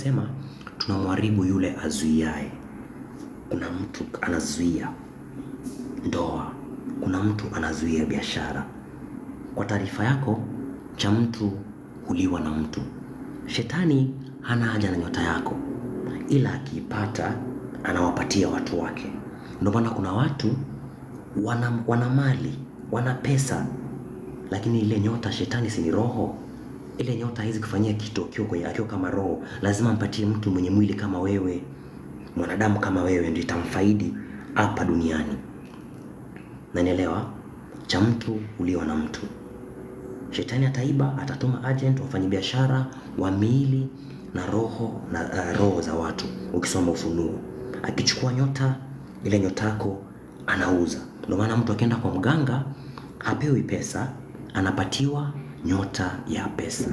Sema tunamharibu yule azuiaye. Kuna mtu anazuia ndoa, kuna mtu anazuia biashara. Kwa taarifa yako, cha mtu huliwa na mtu. Shetani hana haja na nyota yako, ila akiipata anawapatia watu wake. Ndio maana kuna watu wana mali, wana pesa, lakini ile nyota, shetani si ni roho. Ile nyota haiwezi kufanyia kitu akiwa kama roho. Lazima mpatie mtu mwenye mwili kama wewe, mwanadamu kama wewe, ndio itamfaidi hapa duniani. Nanielewa? Cha mtu uliwa na mtu. Shetani ataiba, atatuma agent, wafanyabiashara wa miili na roho za watu. Ukisoma Ufunuo, akichukua nyota, ile nyotako anauza. Ndio maana mtu akienda kwa mganga hapewi pesa, anapatiwa nyota ya pesa.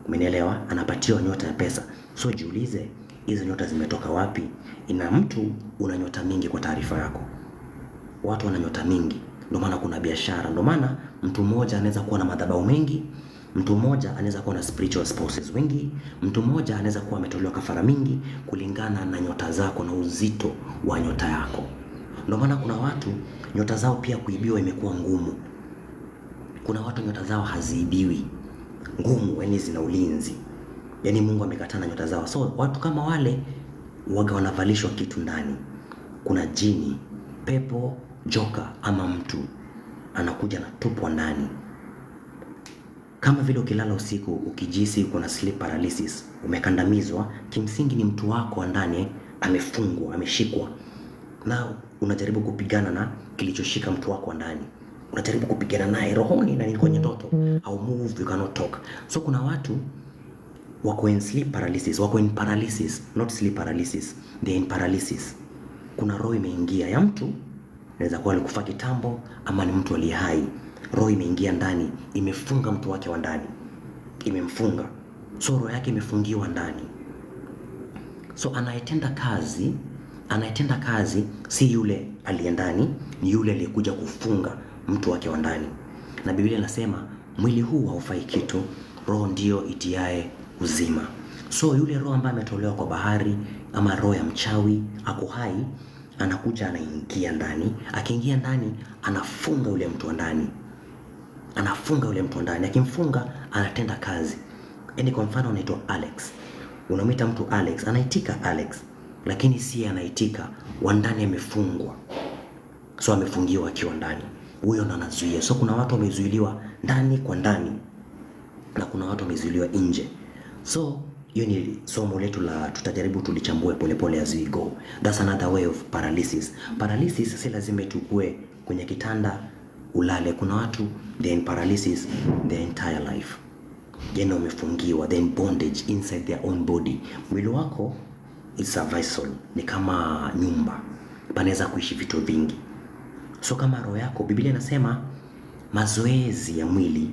Umenielewa? Anapatiwa nyota ya pesa. So jiulize, hizo nyota zimetoka wapi? Ina mtu una nyota mingi. Kwa taarifa yako, watu wana nyota mingi, ndio maana kuna biashara. Ndio maana mtu mmoja anaweza kuwa na madhabahu mengi, mtu mmoja anaweza kuwa na spiritual spouses wengi, mtu mmoja anaweza kuwa ametolewa kafara mingi, kulingana na nyota zako na uzito wa nyota yako. Ndio maana kuna watu nyota zao pia kuibiwa imekuwa ngumu. Kuna watu nyota zao haziibiwi, ngumu, yani zina ulinzi. Yani Mungu amekataa na nyota zao. So watu kama wale waga wanavalishwa kitu ndani. Kuna jini, pepo, joka ama mtu anakuja na tupwa ndani. Kama vile ukilala usiku ukijisi uko na sleep paralysis, umekandamizwa, kimsingi ni mtu wako ndani amefungwa, ameshikwa. Na unajaribu kupigana na kilichoshika mtu wako ndani. Unajaribu kupigana naye rohoni na ni kwenye ndoto. Au move, you cannot talk. So kuna watu wako in sleep paralysis, wako in paralysis, not sleep paralysis. They in paralysis. Kuna roho imeingia ya mtu, inaweza kuwa alikufa kitambo ama ni mtu aliye hai. Roho imeingia ndani, imefunga mtu wake wa ndani. Imemfunga. So roho yake imefungiwa ndani. So anayetenda kazi si yule aliye ndani, ni yule aliyekuja kufunga mtu wake wa ndani. Na Biblia inasema mwili huu haufai kitu, roho ndio itiae uzima. So yule roho ambaye ametolewa kwa bahari ama roho ya mchawi ako hai, anakuja anaingia ndani. Akiingia ndani anafunga yule mtu wa ndani. Akimfunga anatenda kazi. Yaani kwa mfano unaitwa Alex. Unamwita mtu Alex, anaitika Alex, lakini si anaitika, wa ndani amefungwa. So amefungiwa akiwa ndani. Huyo ndo anazuia. So kuna watu wamezuiliwa ndani kwa ndani, na kuna watu wamezuiliwa nje. So hiyo ni somo letu la tutajaribu tulichambue polepole as we go. That's another way of paralysis. Paralysis si lazima tukue kwenye kitanda ulale. Kuna watu they in paralysis their entire life. Jana umefungiwa, they in bondage inside their own body. Mwili wako is a vessel, ni kama nyumba, panaweza kuishi vitu vingi. So kama roho yako, Biblia inasema mazoezi ya mwili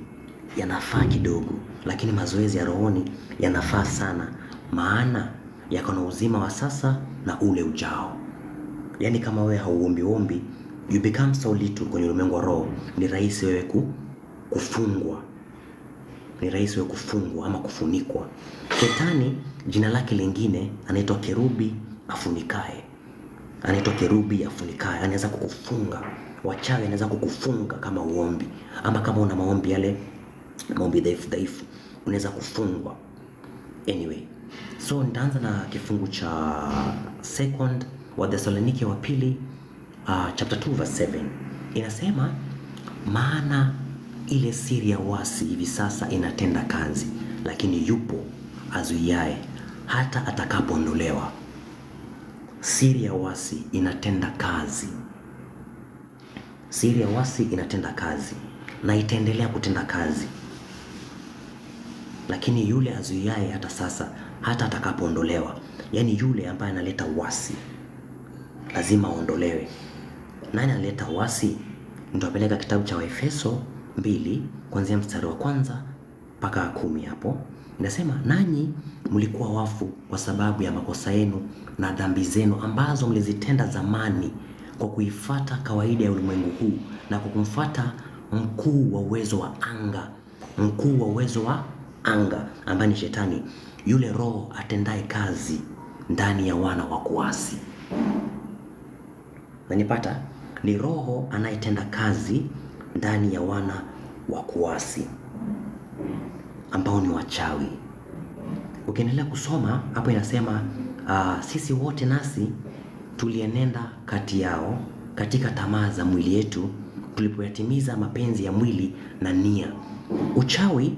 yanafaa kidogo, lakini mazoezi ya rohoni yanafaa sana, maana yako na uzima wa sasa na ule ujao. Yani kama wewe hauombi, you become so little kwenye ulimwengu wa roho, ni rahisi wewe kufungwa. Ni rahisi wewe kufungwa ama kufunikwa. Shetani jina lake lingine anaitwa kerubi afunikae. Anaweza kukufunga. Wachawi anaweza kukufunga kama uombi, ama kama una maombi yale maombi dhaifu unaweza kufungwa. Anyway, so nitaanza na kifungu cha 2 wa Thessalonike wa pili chapter 2 verse 7. Inasema maana ile siri ya uasi hivi sasa inatenda kazi, lakini yupo azuiaye hata atakapoondolewa. Siri ya uasi inatenda kazi. Siri ya uasi inatenda kazi na itaendelea kutenda kazi, lakini yule azuiaye hata sasa, hata atakapoondolewa. Yani yule ambaye analeta uasi lazima aondolewe. Nani analeta uasi? Ndio apeleka kitabu cha Waefeso 2 kuanzia mstari wa 1 mpaka 10. Hapo inasema nanyi mlikuwa wafu kwa sababu ya makosa yenu na dhambi zenu ambazo mlizitenda zamani, kwa kuifuata kawaida ya ulimwengu huu na kwa kumfuata mkuu wa uwezo wa anga ambaye ni Shetani, yule roho atendaye kazi ndani ya wana wa kuasi. Unanipata? Ni roho anayetenda kazi ndani ya wana wa kuasi ambao ni wachawi. Ukiendelea kusoma hapo inasema sisi wote nasi tulienenda kati yao katika tamaa za mwili yetu, tulipoyatimiza mapenzi ya mwili na nia. Uchawi,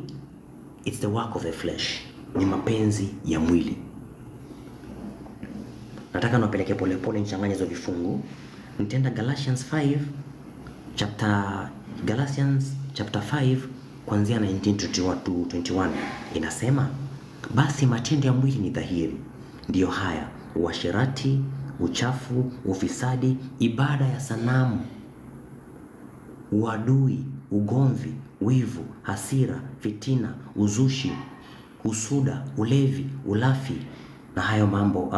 it's the work of the flesh, ni mapenzi ya mwili. Nataka niwapeleke polepole nichanganye hizo vifungu. Nitaenda Galatians chapter 5 kuanzia 19 to 21. Inasema, basi matendo ya mwili ni dhahiri, ndiyo haya: uasherati, uchafu, ufisadi, ibada ya sanamu, uadui, ugomvi, wivu, hasira, fitina, uzushi, usuda, ulevi, ulafi na hayo mambo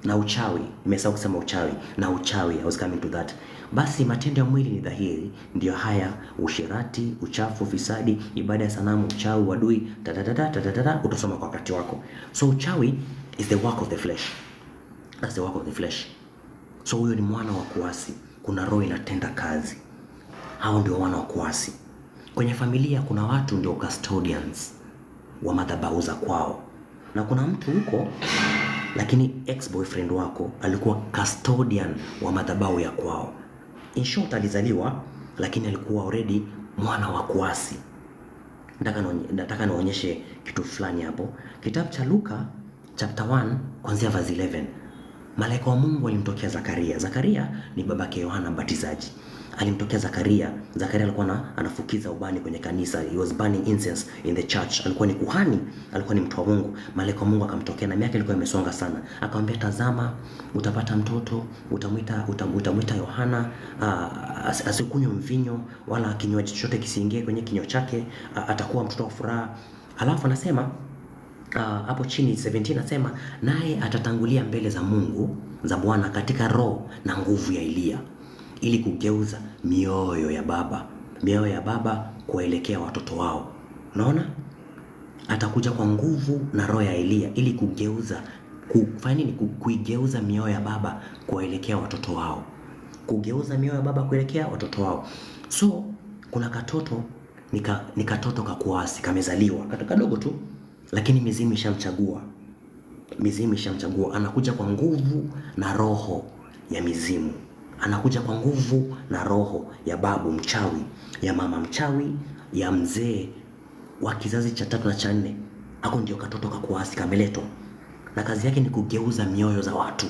na uchawi. Nimesahau kusema uchawi na uchawi. I was coming to that. Basi matendo ya mwili ni dhahiri, ndiyo haya: uasherati, uchafu, ufisadi, ibada ya sanamu, uchawi, uadui, utasoma kwa wakati wako. So uchawi is the work of the flesh. That's the work of the flesh. So huyo ni mwana wa kuasi. Kuna roho inatenda kazi. Hao ndio wana wa kuasi. Kwenye familia kuna watu ndio custodians wa madhabahu za kwao, na kuna mtu huko lakini ex-boyfriend wako alikuwa custodian wa madhabahu ya kwao. In short, alizaliwa lakini alikuwa already mwana wa kuasi. Nataka naonyeshe kitu fulani hapo. Kitabu cha Luka chapter 1 kuanzia verse 11. Malaika wa Mungu alimtokea Zakaria. Zakaria ni babake Yohana Mbatizaji. Alimtokea Zakaria. Zakaria alikuwa anafukiza ubani kwenye kanisa. He was burning incense in the church. Alikuwa ni kuhani, alikuwa ni mtu wa Mungu. Malaika wa Mungu akamtokea na miaka ilikuwa imesonga sana. Akamwambia, tazama, utapata mtoto, utamuita Yohana, asikunywe mvinyo wala kinywaji chochote kisiingie kwenye kinywa chake, atakuwa mtoto wa furaha. Alafu anasema hapo chini 17 nasema, naye atatangulia mbele za Mungu za Bwana katika roho na nguvu ya Elia, ili kugeuza mioyo ya baba kuelekea watoto wao. Unaona? Atakuja kwa nguvu na roho ya Elia ili kufanya nini? Kuigeuza mioyo ya baba kuelekea watoto wao. Kugeuza mioyo ya baba kuelekea watoto wao. So kuna katoto ni katoto kakuasi, kamezaliwa kadogo tu, lakini mizimu ishamchagua. Anakuja kwa nguvu na roho ya mizimu. Anakuja kwa nguvu na roho ya babu mchawi, ya mama mchawi, ya mzee wa kizazi cha 3 na cha 4. Hako ndio katoto kakuasi kameletwa. Na kazi yake ni kugeuza mioyo za watu,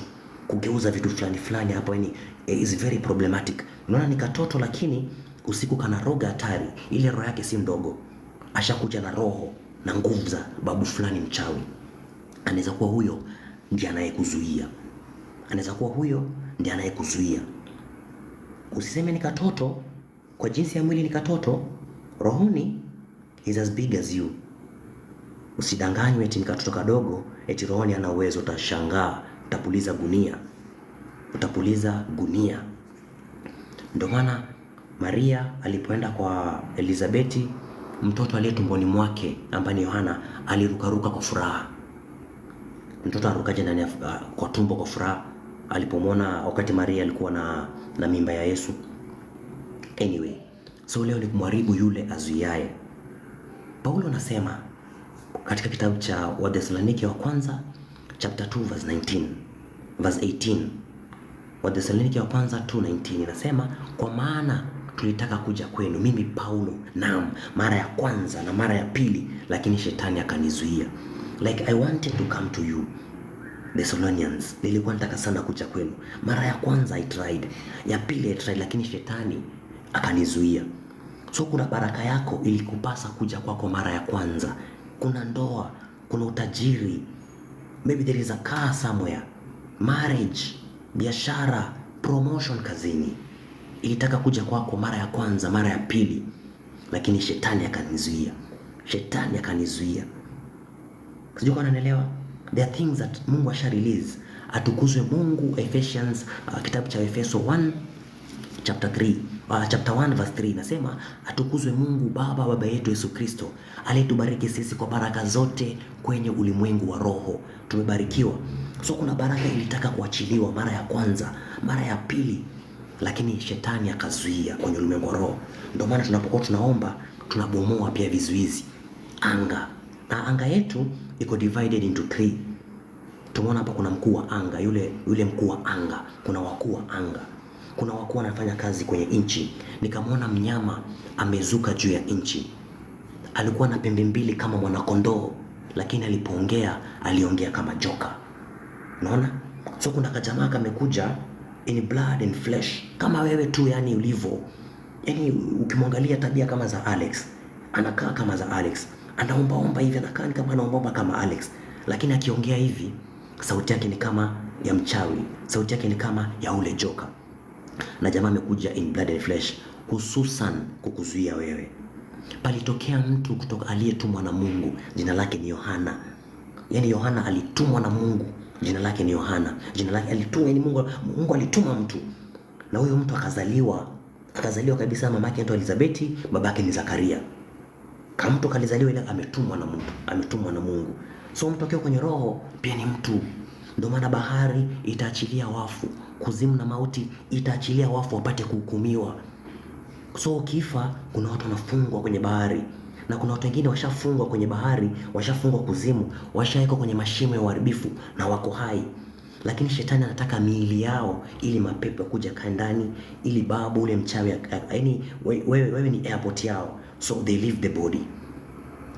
kugeuza vitu fulani hapo. Yani is very problematic. Unaona, ni katoto lakini usiku kana roga hatari. Ile roho yake si mdogo. Ashakuja na roho na nguvu za babu fulani mchawi. Anaweza kuwa huyo ndiye anayekuzuia. Usiseme ni katoto, kwa jinsi ya mwili ni katoto, rohoni is as big as you. Usidanganywe eti ni katoto kadogo, eti rohoni ana uwezo. Utashangaa, utapuliza gunia. Ndio maana Maria alipoenda kwa Elizabeti, mtoto aliye tumboni mwake ambaye ni Yohana alirukaruka kwa furaha. Mtoto arukaje ndani kwa tumbo kwa furaha alipomwona wakati Maria alikuwa na mimba ya Yesu. Anyway, so leo ni kumharibu yule azuiaye. Paulo anasema katika kitabu cha Wathesalonike wa kwanza chapter 2 verse 18. Wathesalonike wa kwanza 2:19 inasema, kwa maana tulitaka kuja kwenu, mimi Paulo, naam, mara ya kwanza na mara ya pili, lakini shetani akanizuia. Like I wanted to come to you Thessalonians, nilikuwa nataka sana kuja kwenu. Mara ya kwanza I tried, ya pili I tried, lakini shetani akanizuia. So kuna baraka yako ilikupasa kuja kwako mara ya kwanza. Kuna ndoa, kuna utajiri, maybe there is a car somewhere, marriage, biashara, promotion kazini. Ilitaka kuja kwako mara ya kwanza, mara ya pili, lakini shetani akanizuia. Sijui kwa nanaelewa? There are things that Mungu asha release. Atukuzwe Mungu. Ephesians, kitabu cha Efeso 1 chapter 3 chapter 1 verse 3 inasema, atukuzwe Mungu baba yetu Yesu Kristo, aliyetubariki sisi kwa baraka zote kwenye ulimwengu wa roho. Tumebarikiwa. So kuna baraka ilitaka kuachiliwa mara ya kwanza, mara ya pili, lakini shetani akazuia kwenye ulimwengu wa roho. Ndio maana tunapokuwa tunaomba, tunabomoa pia vizuizi. Anga. Na anga yetu iko divided into 3. Tumeona hapa kuna mkuu wa anga, yule mkuu wa anga, kuna wakuu wa anga. Kuna wakuu wanafanya kazi kwenye nchi. Nikamwona mnyama amezuka juu ya nchi. Alikuwa na pembe mbili kama mwanakondoo, lakini alipoongea aliongea kama joka. Unaona? So kuna kajamaa kamekuja in blood and flesh kama wewe tu, yani ulivyo. Yani ukimwangalia tabia kama za Alex, anakaa kama za Alex. Anaomba hivi, anakaa kama anaomba kama Alex, lakini akiongea hivi sauti yake ni kama ya mchawi, sauti yake ni kama ya ule joka. Na jamaa amekuja in blood and flesh hususan kukuzuia wewe. Palitokea mtu kutoka aliyetumwa na Mungu, jina lake ni Yohana. Yani Yohana alitumwa na Mungu, jina lake ni Yohana. Jina lake alitumwa, yani Mungu alituma mtu. Na huyo mtu akazaliwa kabisa, mamake anaitwa Elizabeti, babake ni Zakaria. Kama mtu kalizaliwa ile ametumwa na Mungu. So mtu akiwa kwenye roho pia ni mtu. Ndio maana bahari itaachilia wafu, kuzimu na mauti itaachilia wafu wapate kuhukumiwa. So ukifa, kuna watu wanafungwa kwenye bahari, na kuna watu wengine washafungwa kwenye bahari, washafungwa kuzimu, washawekwa kwenye mashimo ya uharibifu na wako hai. Lakini shetani anataka miili yao ili mapepo kuja kaa ndani, ili babu ule mchawi, yani wewe ni airport yao. So they leave the body.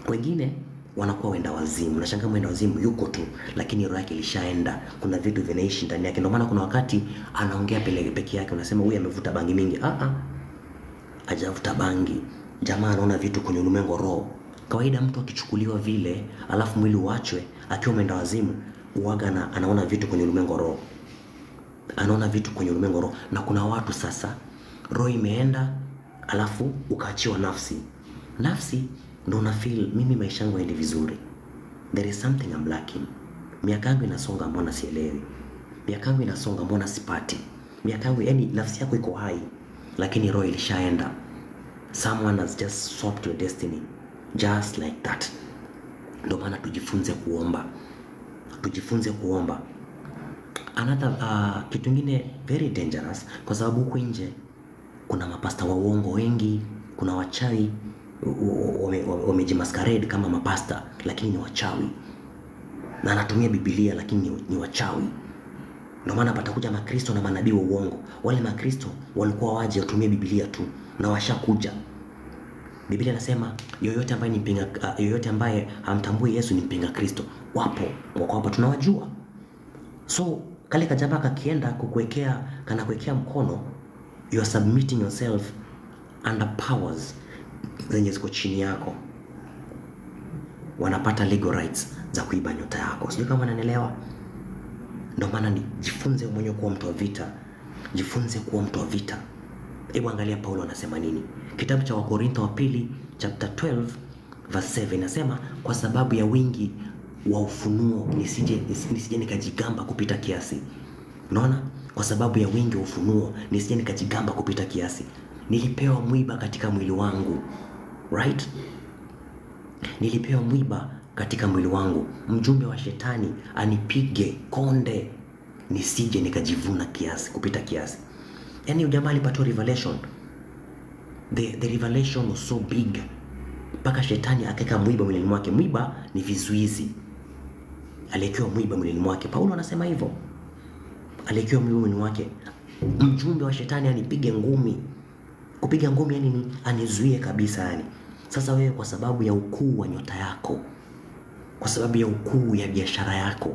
Wengine wanakuwa wenda wazimu. Unashangaa mwenda wazimu yuko tu, lakini roho yake ilishaenda. Kuna vitu vinaishi ndani yake. Ndio maana kuna wakati anaongea peke yake, unasema huyu amevuta bangi mingi. Hajavuta bangi. Jamaa anaona vitu kwenye ulimwengu wa roho. Kawaida mtu akichukuliwa vile, alafu mwili uachwe akiwa mwenda wazimu, uaga anaona vitu kwenye ulimwengu wa roho. Anaona vitu kwenye ulimwengu wa roho. Na kuna watu sasa roho imeenda, alafu ukaachiwa nafsi. Nafsi ndio una feel, mimi maisha yangu haendi vizuri. There is something I'm lacking. Miaka yangu inasonga, mbona sielewi? Miaka yangu inasonga, mbona sipati? Miaka yangu, yani nafsi yako iko hai, lakini roho ilishaenda. Someone has just swapped your destiny. Just like that. Ndio maana tujifunze kuomba. Another kitu kingine very dangerous, kwa sababu huko nje kuna mapasta wa uongo wengi, kuna wachawi wamejimasquerade kama mapasta, lakini ni wachawi. Na anatumia Biblia, lakini ni wachawi. Ndio maana patakuja makristo na manabii wa uongo. Wale makristo walikuwa waje watumie Biblia tu, na washakuja. Biblia inasema yoyote ambaye hamtambui Yesu ni mpinga Kristo. Wako hapa tunawajua. So kale kajamaa kakienda kukuwekea mkono, you are submitting yourself under powers zenye ziko chini yako. Wanapata legal rights za kuiba nyota yako. Sijui kama unanielewa. Ndio maana ni jifunze mwenyewe kuwa mtu wa vita. Hebu angalia Paulo anasema nini. Kitabu cha Wakorintho wa pili chapter 12 verse 7 inasema, kwa sababu ya wingi wa ufunuo nisije nikajigamba kupita kiasi. Unaona? Kwa sababu ya wingi wa ufunuo nisije nikajigamba kupita kiasi. Nilipewa mwiba katika mwili wangu. Right? Nilipewa mwiba katika mwili wangu. Mjumbe wa shetani anipige konde nisije nikajivuna kupita kiasi. Yani ujamaa alipata revelation. The revelation was so big, mpaka shetani akaweka mwiba mwilini mwake. Mwiba ni vizuizi. Aliwekewa mwiba mwilini mwake. Paulo anasema hivyo. Aliwekewa mwiba mwilini mwake. Mjumbe wa shetani anipige ngumi. Kupiga ngumi yani ni anizuie kabisa yani. Sasa wewe, kwa sababu ya ukuu wa nyota yako, kwa sababu ya ukuu ya biashara yako,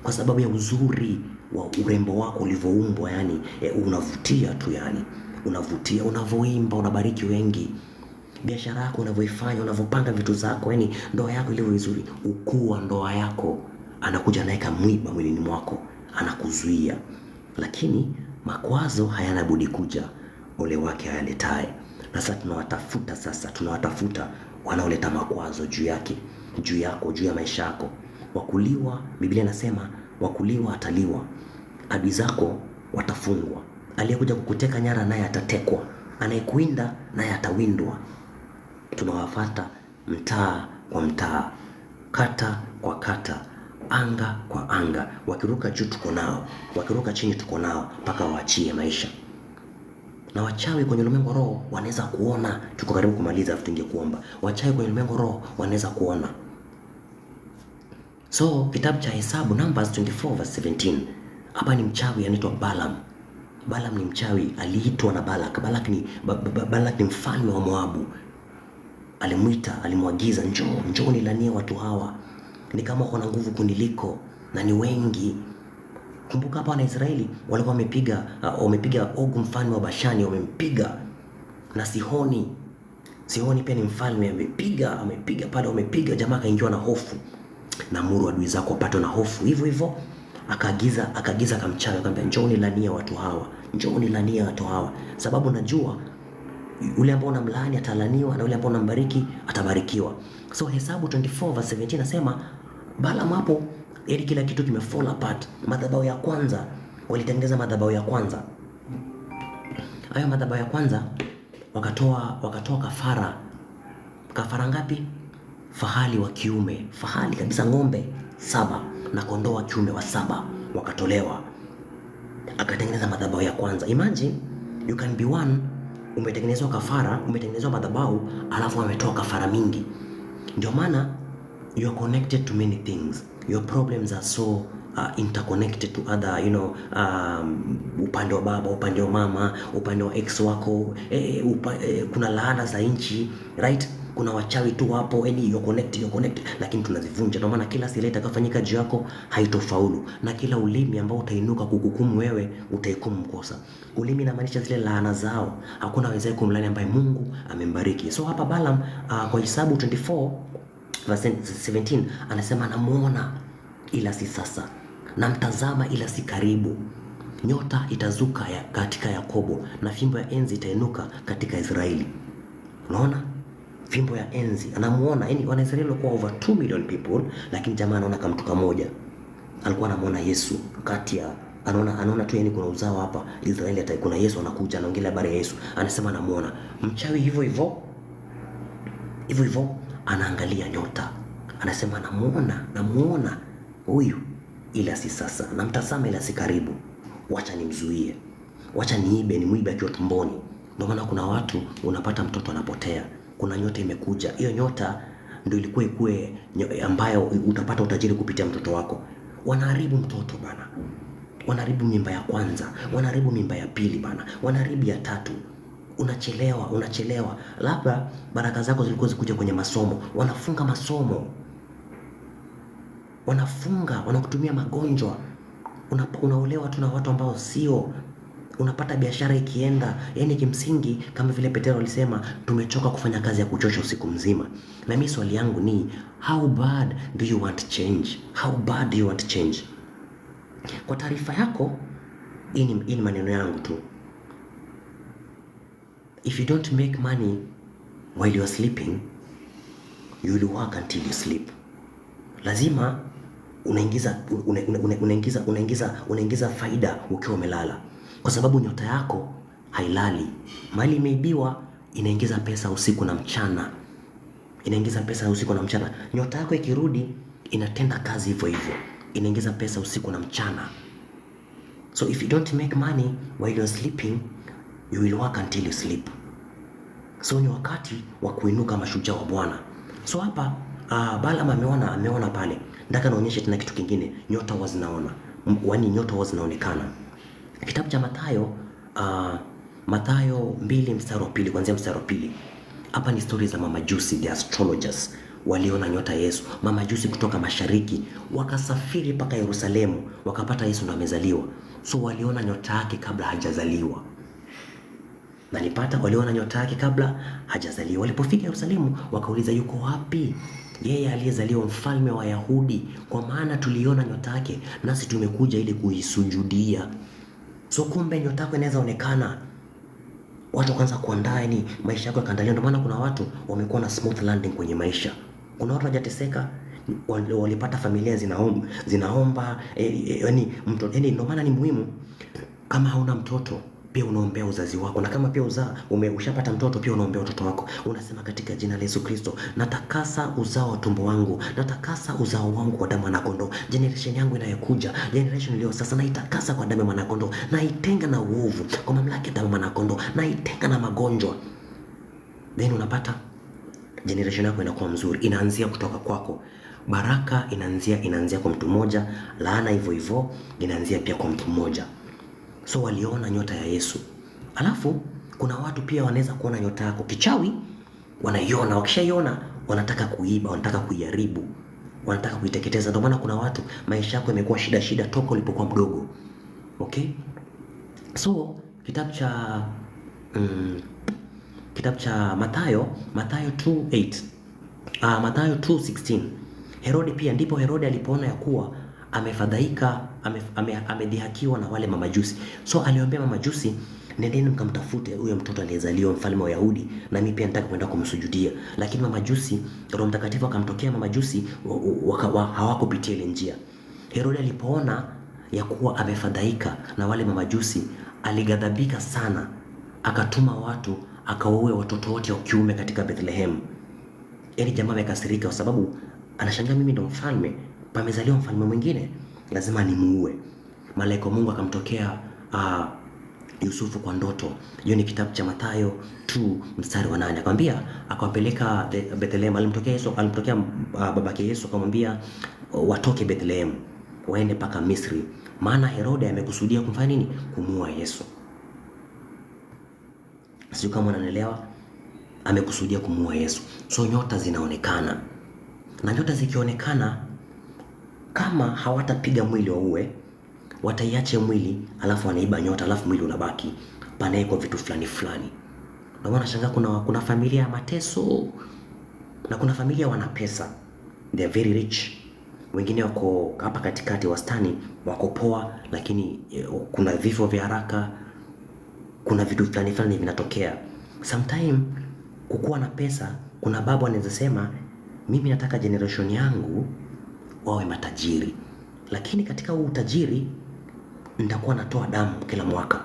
kwa sababu ya uzuri wa urembo wako ulivyoumbwa, yani unavutia tu, yani unavutia, unavoimba unabariki wengi. Biashara yako unavyoifanya, unavyopanga vitu zako, yani ndoa yako ilivyo vizuri, ukuu wa ndoa yako, anakuja naeka mwiba mwilini mwako, anakuzuia. Lakini makwazo hayana budi kuja, ole wake hayaletaye. Na sasa tunawatafuta wanaoleta makwazo juu yako, juu ya maisha yako. Wakuliwa, Biblia inasema wakuliwa ataliwa. Adui zako watafungwa. Aliyekuja kukuteka nyara naye atatekwa. Anayekuinda naye atawindwa. Tunawafuata mtaa kwa mtaa, kata kwa kata, anga kwa anga. Wakiruka juu tuko nao, wakiruka chini tuko nao, mpaka waachie maisha. Na wachawi kwenye ulimwengu roho wanaweza kuona. Tuko karibu kumaliza, afu tuingie kuomba. Wachawi kwenye ulimwengu roho wanaweza kuona. So kitabu cha Hesabu Numbers 24 verse 17. Hapa ni mchawi anaitwa Balaam. Balaam ni mchawi, aliitwa na Balak. Balak ni mfalme wa Moabu. Alimuita, alimwagiza, njoo nilanie watu hawa. Ni kama wako na nguvu kuniliko na ni wengi. Kumbuka hapa na Israeli walikuwa wamepiga Ogu mfalme wa Bashani, wamempiga. Na Sihoni pia ni mfalme, amepiga pale, wamepiga. Jamaa kaingiwa na hofu. Na amuru adui zako wapatwe na hofu. Hivyo akaagiza kamchawi, akamwambia njoo nilanie watu hawa. Sababu najua yule ambao unamlaani atalaniwa na yule ambao unambariki atabarikiwa. So Hesabu 24 verse 17 nasema Balaam hapo, ili kila kitu kimefall apart. Madhabahu ya kwanza, walitengeneza madhabahu ya kwanza. Hayo madhabahu ya kwanza wakatoa kafara ngapi? Fahali wa kiume, fahali kabisa, ng'ombe 7 na kondoo wa kiume wa 7 wakatolewa. Akatengeneza madhabahu ya kwanza. Imagine you can be one, umetengenezwa kafara, umetengenezwa madhabahu, alafu ametoa kafara mingi. Ndio maana you are connected to many things. Your problems are so interconnected to other, upande wa baba, upande wa mama, upande wa ex wako, kuna laana za nchi, right? Kuna wachawi tu hapo, you're connected, lakini tunazivunja. Ndio maana kila sila itakafanyika juu yako haitofaulu, na kila ulimi ambao utainuka kukuhukumu wewe utahukumu mkosa. Ulimi inamaanisha zile laana zao. Hakuna wezaye kumlaani ambaye Mungu amembariki. So hapa Balaam kwa Hesabu 24 verse 17 anasema namuona ila si sasa, namtazama ila si karibu. Nyota itazuka katika Yakobo na fimbo ya enzi itainuka katika Israeli. Unaona? Fimbo ya enzi anamuona. Wanaisraeli walikuwa over 2 million people, lakini jamaa anaona kama mtu kamoja. Alikuwa anamuona Yesu kati ya anaona tu kuna uzao hapa Israeli, hata kuna Yesu anakuja, anaongelea habari ya Yesu. Anasema anamuona. Mchawi hivyo anaangalia nyota. Anasema namuona huyu ila si sasa, namtazama ila si karibu. Wacha nimzuie. Wacha nimuibe akiwa tumboni. Ndio maana kuna watu unapata mtoto anapotea. Kuna nyota imekuja. Hiyo nyota ndio ilikuwa ambayo utapata utajiri kupitia mtoto wako. Wanaharibu mtoto bana. Wanaharibu mimba ya kwanza, wanaharibu mimba ya pili bana, wanaharibu ya 3. Unachelewa. Labda baraka zako zilikuwa zikuja kwenye masomo, wanafunga masomo. Wanakutumia magonjwa. Unaolewa tu na watu ambao sio. Unapata biashara ikienda, kimsingi kama vile Petero alisema, tumechoka kufanya kazi ya kuchosha usiku mzima. Na mimi swali yangu ni how bad do you want change? Kwa taarifa yako, hii ni maneno yangu tu. If you don't make money while you are sleeping, you will work until you sleep. Lazima unaingiza faida ukiwa umelala. Kwa sababu nyota yako hailali. Mali imeibiwa inaingiza pesa usiku na mchana. Nyota yako ikirudi inatenda kazi hivyo. Inaingiza pesa usiku na mchana. So if you don't make money while you are sleeping, you will work until you sleep. So ni wakati wa kuinuka mashujaa wa Bwana. So hapa Balaam ameona pale. Nataka naonyeshe tena kitu kingine. Nyota huwa zinaonekana. Kitabu cha Mathayo 2 mstari wa 2, kuanzia mstari wa 2. Hapa ni stories za mamajusi, the astrologers. Waliona nyota Yesu. Mamajusi kutoka mashariki wakasafiri mpaka Yerusalemu, wakapata Yesu ndo amezaliwa. So waliona nyota yake kabla hajazaliwa. Waliona nyota yake kabla hajazaliwa. Walipofika Yerusalemu wakauliza, yuko wapi yeye aliyezaliwa mfalme wa Yahudi? Kwa maana tuliona nyota yake nasi tumekuja ili kuisujudia. So kumbe nyota yako inaweza onekana. Watu kwanza kuandaa maisha yako yakaandaliwa. Ndio maana kuna watu wamekuwa na smooth landing kwenye maisha. Kuna watu hawajateseka, walipata familia zinaomba, ndio maana ni muhimu kama hauna mtoto pia unaombea uzazi wako, na kama pia ushapata mtoto, pia unaombea watoto wako. Unasema katika jina la Yesu Kristo, natakasa uzao wa tumbo wangu, natakasa uzao wangu kwa damu ya mwanakondoo. Generation yangu inayokuja, generation iliyo sasa, naitakasa kwa damu ya mwanakondoo, naitenga na uovu kwa mamlaka ya damu ya mwanakondoo, naitenga na magonjwa. Then unapata generation yako inakuwa mzuri, inaanzia kutoka kwako. Baraka inaanzia kwa mtu mmoja, laana hivyo hivyo inaanzia pia kwa mtu mmoja. So waliona nyota ya Yesu. Alafu kuna watu pia wanaweza kuona nyota yako kichawi, wanaiona, wakishaiona wanataka kuiba, wanataka kuiharibu, wanataka kuiteketeza. Ndio maana kuna watu maisha yako yamekuwa shida toka ulipokuwa mdogo. Okay? So kitabu cha Mathayo 2:8. Mathayo 2:16. Herode pia, ndipo Herode alipoona ya kuwa amefadhaika, amedhihakiwa na wale mamajusi. So aliwaambia mamajusi, nendeni mkamtafute huyo mtoto aliyezaliwa mfalme wa Yahudi, na mimi pia nataka kwenda kumsujudia. Lakini mamajusi, Roho Mtakatifu akamtokea mamajusi, hawakupitia ile njia. Herode alipoona ya kuwa amefadhaika na wale mamajusi, alighadhabika sana, akatuma watu akawaue watoto wote wa kiume katika Bethlehem. Yaani jamaa amekasirika kwa sababu anashangaa, mimi ndo mfalme, pamezaliwa mfalme mwingine, lazima nimuue. Malaika wa Mungu akamtokea Yusufu kwa ndoto. Hiyo ni kitabu cha Mathayo 2:8. Akamwambia, akawapeleka Bethlehem. Alimtokea babake Yesu, akamwambia watoke Bethlehem waende paka Misri, maana Herode amekusudia kumfanya nini? Kumuua Yesu. Sio kama unanielewa? Amekusudia kumuua Yesu. So nyota zinaonekana, na nyota zikionekana, kama hawatapiga mwili waue, wataiache mwili, alafu wanaiba nyota, alafu mwili unabaki panaye kwa vitu fulani. Ndio maana nashangaa kuna familia ya mateso na kuna familia wana pesa, they are very rich. Wengine wako hapa katikati, wastani, wako poa, lakini kuna vifo vya haraka, kuna vitu fulani vinatokea. Sometime kukuwa na pesa, kuna babu anaweza sema, mimi nataka generation yangu wawe matajiri, lakini katika huu utajiri nitakuwa natoa damu kila mwaka.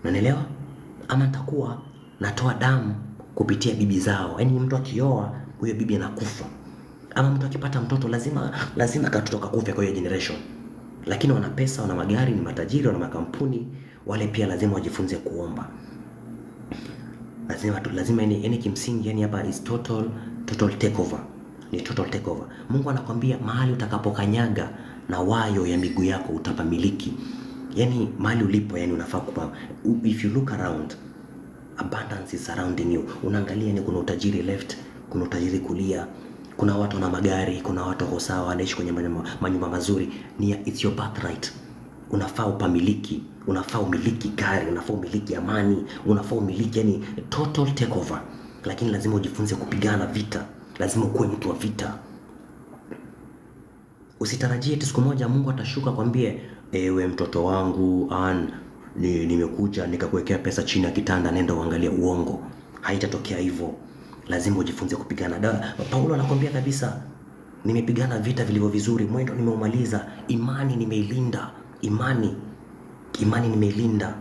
Unanielewa? Ama nitakuwa natoa damu kupitia bibi zao. Yaani mtu akioa, huyo bibi anakufa. Ama mtu akipata mtoto lazima katoto kakufe kwa hiyo generation. Lakini wana pesa, wana magari, ni matajiri, wana makampuni, wale pia lazima wajifunze kuomba. Lazima yani kimsingi, yani hapa is total takeover. Ni total takeover. Mungu anakwambia mahali utakapokanyaga na wayo ya miguu yako utapamiliki. Yani mahali ulipo, yani unafaa kupa. If you look around, abundance is surrounding you. Unaangalia ni kuna utajiri left, kuna utajiri kulia, kuna watu na magari, kuna watu wako sawa, wanaishi kwenye manyumba mazuri. It's your birthright. Unafaa upamiliki, unafaa umiliki gari, unafaa umiliki amani, unafaa umiliki, yani total takeover. Lakini lazima ujifunze kupigana vita. Lazima ukuwe mtu wa vita. Usitarajie eti siku moja Mungu atashuka kwambie, ewe mtoto wangu nimekuja nikakuwekea pesa chini ya kitanda, nenda uangalie. Uongo. Haitatokea hivyo. Lazima ujifunze kupigana. Paulo anakuambia kabisa, nimepigana vita vilivyo vizuri, mwendo nimeumaliza, imani nimeilinda. Imani nimeilinda.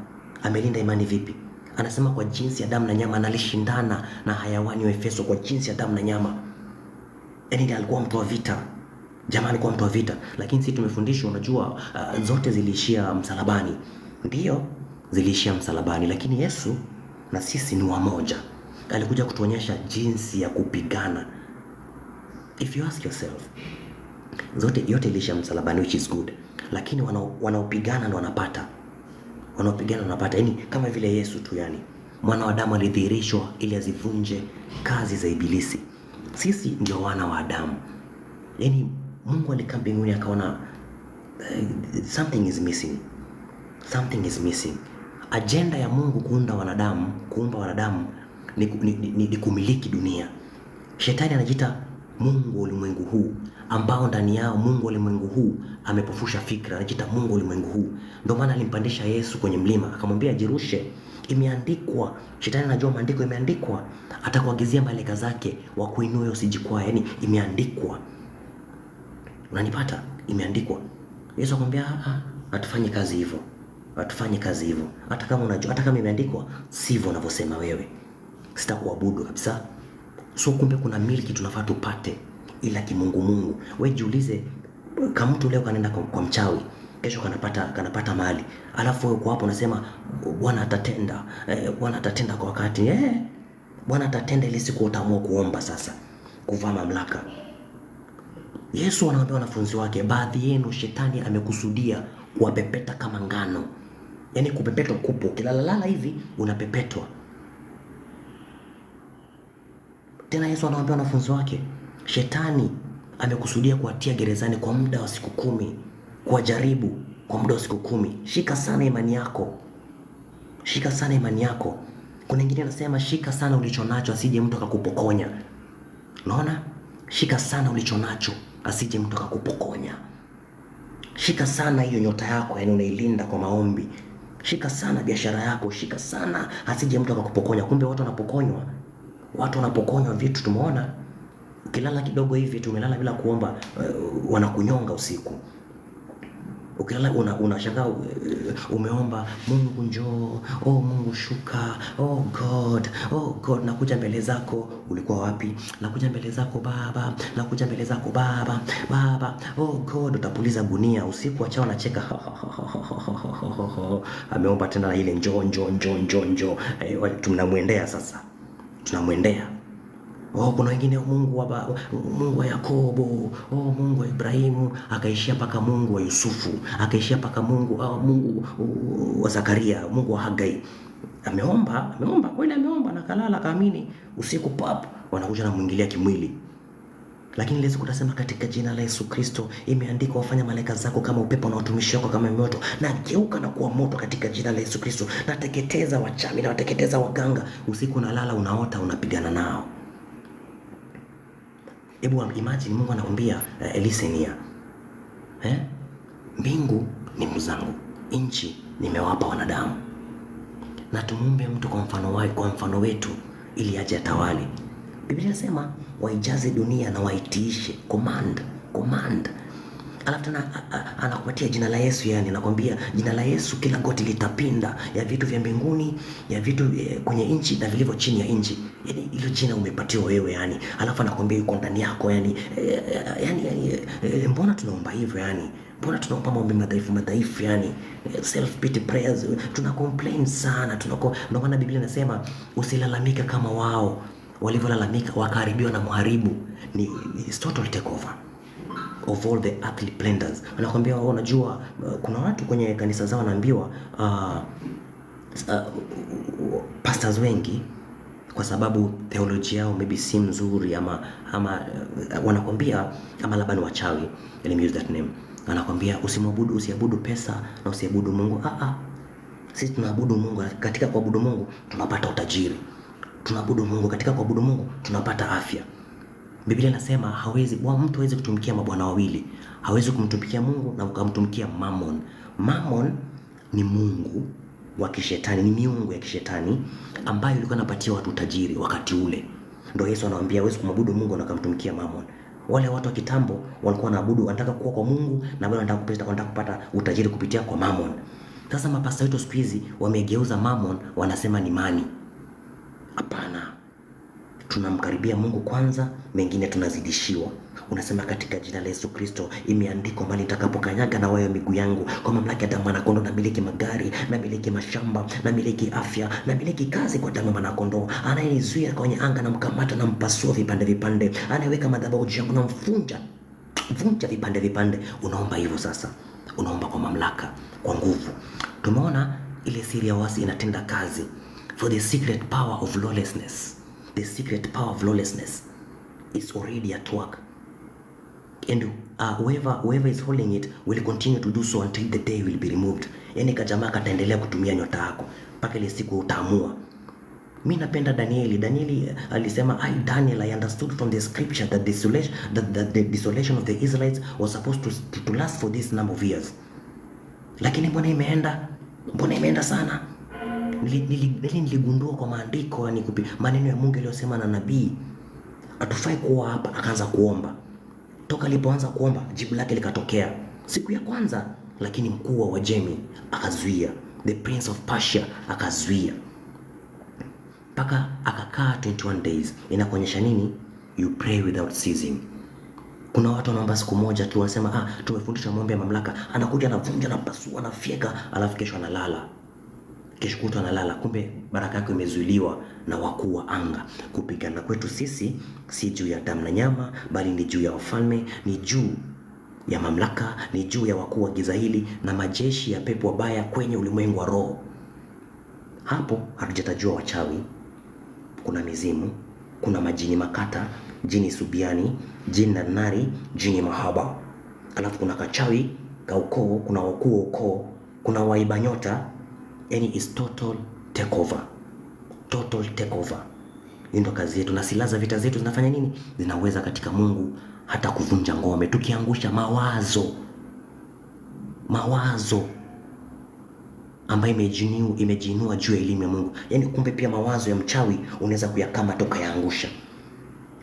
Amelinda imani vipi? Anasema kwa jinsi ya damu na nyama, analishindana na hayawani wa Efeso kwa jinsi ya damu na nyama. Yaani alikuwa mtu wa vita. Jamani, alikuwa mtu wa vita. Lakini sisi tumefundishwa, unajua, zote ziliishia msalabani. Ndio, ziliishia msalabani, lakini Yesu na sisi ni wamoja. Alikuja kutuonyesha jinsi ya kupigana. If you ask yourself, yote iliishia msalabani, which is good. Lakini wanaopigana ndo wanapata. Yaani kama vile Yesu tu, yani mwana wa Adamu alidhihirishwa ili azivunje kazi za ibilisi. Sisi ndio wana wa Adamu. Yaani Mungu alikaa mbinguni akaona something is missing. Agenda ya Mungu kuumba wanadamu ni kumiliki dunia. Shetani anajiita Mungu ulimwengu huu, ambao ndani yao Mungu ulimwengu huu amepofusha fikra, anajiita Mungu ulimwengu huu. Ndio maana alimpandisha Yesu kwenye mlima, akamwambia jirushe, imeandikwa. Shetani anajua maandiko, imeandikwa. Atakuagizia malaika zake wakuinue usijikwaa, yani imeandikwa. Unanipata? Imeandikwa. Yesu akamwambia, hatufanye kazi hivyo. Hatufanye kazi hivyo. Hata kama unajua, hata kama imeandikwa sivyo unavyosema wewe, sitakuabudu kabisa. So kumbe kuna milki tunafaa tupate, ila kimungu Mungu. Wewe jiulize, kama mtu leo kanaenda kwa mchawi, kesho kanapata mali, alafu wewe uko hapo unasema Bwana atatenda, Bwana atatenda kwa wakati. Bwana atatenda ile siku utaamua kuomba sasa, kuvaa mamlaka. Yesu anawaambia wanafunzi wake, baadhi yenu shetani amekusudia kuwapepeta kama ngano. Yaani kupepetwa kupo, kilalalala hivi unapepetwa. Tena Yesu anawaambia wanafunzi wake, shetani amekusudia kuwatia gerezani kwa muda wa siku 10, kuwajaribu kwa muda wa siku 10. Shika sana imani yako. Shika sana imani yako. Kuna wengine anasema shika sana ulichonacho asije mtu akakupokonya. Unaona? Shika sana ulichonacho asije mtu akakupokonya. Shika sana hiyo nyota yako, yani unailinda kwa maombi. Shika sana biashara yako, shika sana asije mtu akakupokonya. Kumbe watu wanapokonywa. Watu wanapokonywa vitu, tumeona. Ukilala kidogo hivi, tumelala bila kuomba, wanakunyonga usiku. Ukilala unashangaa umeomba Mungu njoo, Mungu shuka, God nakuja mbele zako. Ulikuwa wapi? Nakuja mbele zako Baba, nakuja mbele zako Baba, God. Utapuliza gunia usiku, achao nacheka. Ameomba tena ile njoo. Tunamwendea sasa. Tunamwendea. Kuna wengine Mungu wa Yakobo, Mungu wa Ibrahimu, akaishia paka Mungu wa Yusufu, akaishia paka Mungu wa Zakaria, Mungu wa Hagai. Ameomba kweli, ameomba na kalala kaamini, usiku pap wanakuja na muingilia kimwili. Lakini leo kutasema katika jina la Yesu Kristo, imeandikwa wafanya malaika zako kama upepo na watumishi wako kama moto, na geuka na kuwa moto katika jina la Yesu Kristo. Na teketeza wachawi na wateketeza waganga. Usiku unalala unaota unapigana nao. Hebu imagine Mungu anakuambia listen here. Mbingu ni mzangu, nchi nimewapa wanadamu. Na tumuumbe mtu kwa mfano wake, kwa mfano wetu, ili aje atawale. Biblia inasema waijaze dunia na waitiishe. Command. Alafu tena anakupatia jina la Yesu, yani anakuambia jina la Yesu kila goti litapinda, ya vitu vya mbinguni, ya vitu kwenye nchi na vilivyo chini ya nchi. Yani hilo jina umepatiwa wewe yani. Alafu anakuambia yuko ndani yako yani. Mbona tunaomba hivyo yani? Mbona tunaomba maombi madhaifu yani? Self pity prayers. Tuna complain sana. Ndio maana Biblia inasema usilalamika kama wao walivyolalamika wakaharibiwa na mharibu. Ni total takeover of all the earthly splendors. Anakuambia unajua, kuna watu kwenye kanisa zao wanaambiwa pastors wengi, kwa sababu theology yao maybe si mzuri ama wanakuambia ama labda ni wachawi, let me use that name. Anakuambia usiabudu pesa na usiabudu Mungu. Sisi tunaabudu Mungu. Katika kuabudu Mungu tunapata utajiri. Tunaabudu Mungu, katika kuabudu Mungu tunapata afya. Biblia inasema mtu hawezi kutumikia mabwana wawili. Hawezi kumtumikia Mungu na ukamtumikia Mammon. Mammon ni mungu wa kishetani, ni miungu ya kishetani ambayo ilikuwa inapatia watu utajiri wakati ule. Ndio Yesu anawaambia hawezi kumwabudu Mungu na kumtumikia Mammon. Wale watu wa kitambo walikuwa wanaabudu, wanataka kuwa kwa Mungu na bado wanataka kupata utajiri kupitia kwa Mammon. Sasa mapasta wetu siku hizi wamegeuza Mammon, wanasema ni mani. Hapana. Tunamkaribia Mungu kwanza, mengine tunazidishiwa. Unasema katika jina la Yesu Kristo, imeandikwa mali nitakapokanyaga na wewe miguu yangu, kwa mamlaka ya damu ya mwana-kondoo na miliki magari, na miliki mashamba, na miliki afya, na miliki kazi kwa damu ya mwana-kondoo. Anayenizuia kwenye anga na mkamata na mpasua vipande. Anayeweka madhabahu juu yangu na mvunja vipande. Unaomba hivyo sasa. Unaomba kwa mamlaka, kwa nguvu. Tumeona ile siri ya wasi inatenda kazi. For the secret power of lawlessness. The secret power of lawlessness is already at work. And whoever is holding it will continue to do so until the day will be removed. Yani kajamaa kataendelea kutumia nyota yako mpaka ile siku utaamua. Mimi napenda Danieli alisema, Daniel, I understood from the scripture that the desolation of the Israelites was supposed to last for this number of years. Lakini mbona imeenda sana? Niligundua kwa maandiko, yani maneno ya Mungu aliyosema na nabii, atufai kuwa hapa. Akaanza kuomba. Toka alipoanza kuomba, jibu lake likatokea siku ya kwanza, lakini mkuu wa Wajemi akazuia. the prince of Persia akazuia mpaka akakaa 21 days. Inakuonyesha nini? You pray without ceasing. Kuna watu wanaomba siku moja tu, wanasema tumefundishwa maombi ya mamlaka, anakuja anavunja na pasua na fieka, alafu kesho analala, kesho kutwa analala. Kumbe baraka yako imezuiliwa na wakuu wa anga. Kupigana kwetu sisi si juu ya damu na nyama, bali ni juu ya wafalme, ni juu ya mamlaka, ni juu ya wakuu wa giza hili na majeshi ya pepo wabaya kwenye ulimwengu wa roho. Hapo hatujatajua wachawi, kuna mizimu, kuna majini makata, jini subiani, jini nari, jini mahaba. Alafu kuna kachawi kaukoo, kuna wakuu ukoo, kuna waiba nyota. Yani is total takeover. Total takeover. Hii ndo kazi yetu, na silaha za vita zetu zinafanya nini? Zinaweza katika Mungu hata kuvunja ngome, tukiangusha mawazo ambayo imejiinua juu ya elimu ya Mungu. Yani kumbe pia mawazo ya mchawi unaweza kuyakama toka yaangusha.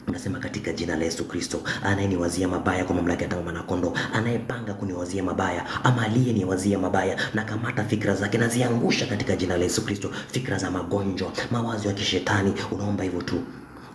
Unasema katika jina la Yesu Kristo, anayeniwazia mabaya kwa mamlaka ya damu na kondoo, anayepanga kuniwazia mabaya ama aliyeniwazia mabaya, na kamata fikra zake na ziangusha katika jina la Yesu Kristo. Fikra za magonjwa, mawazo ya kishetani, unaomba hivyo tu.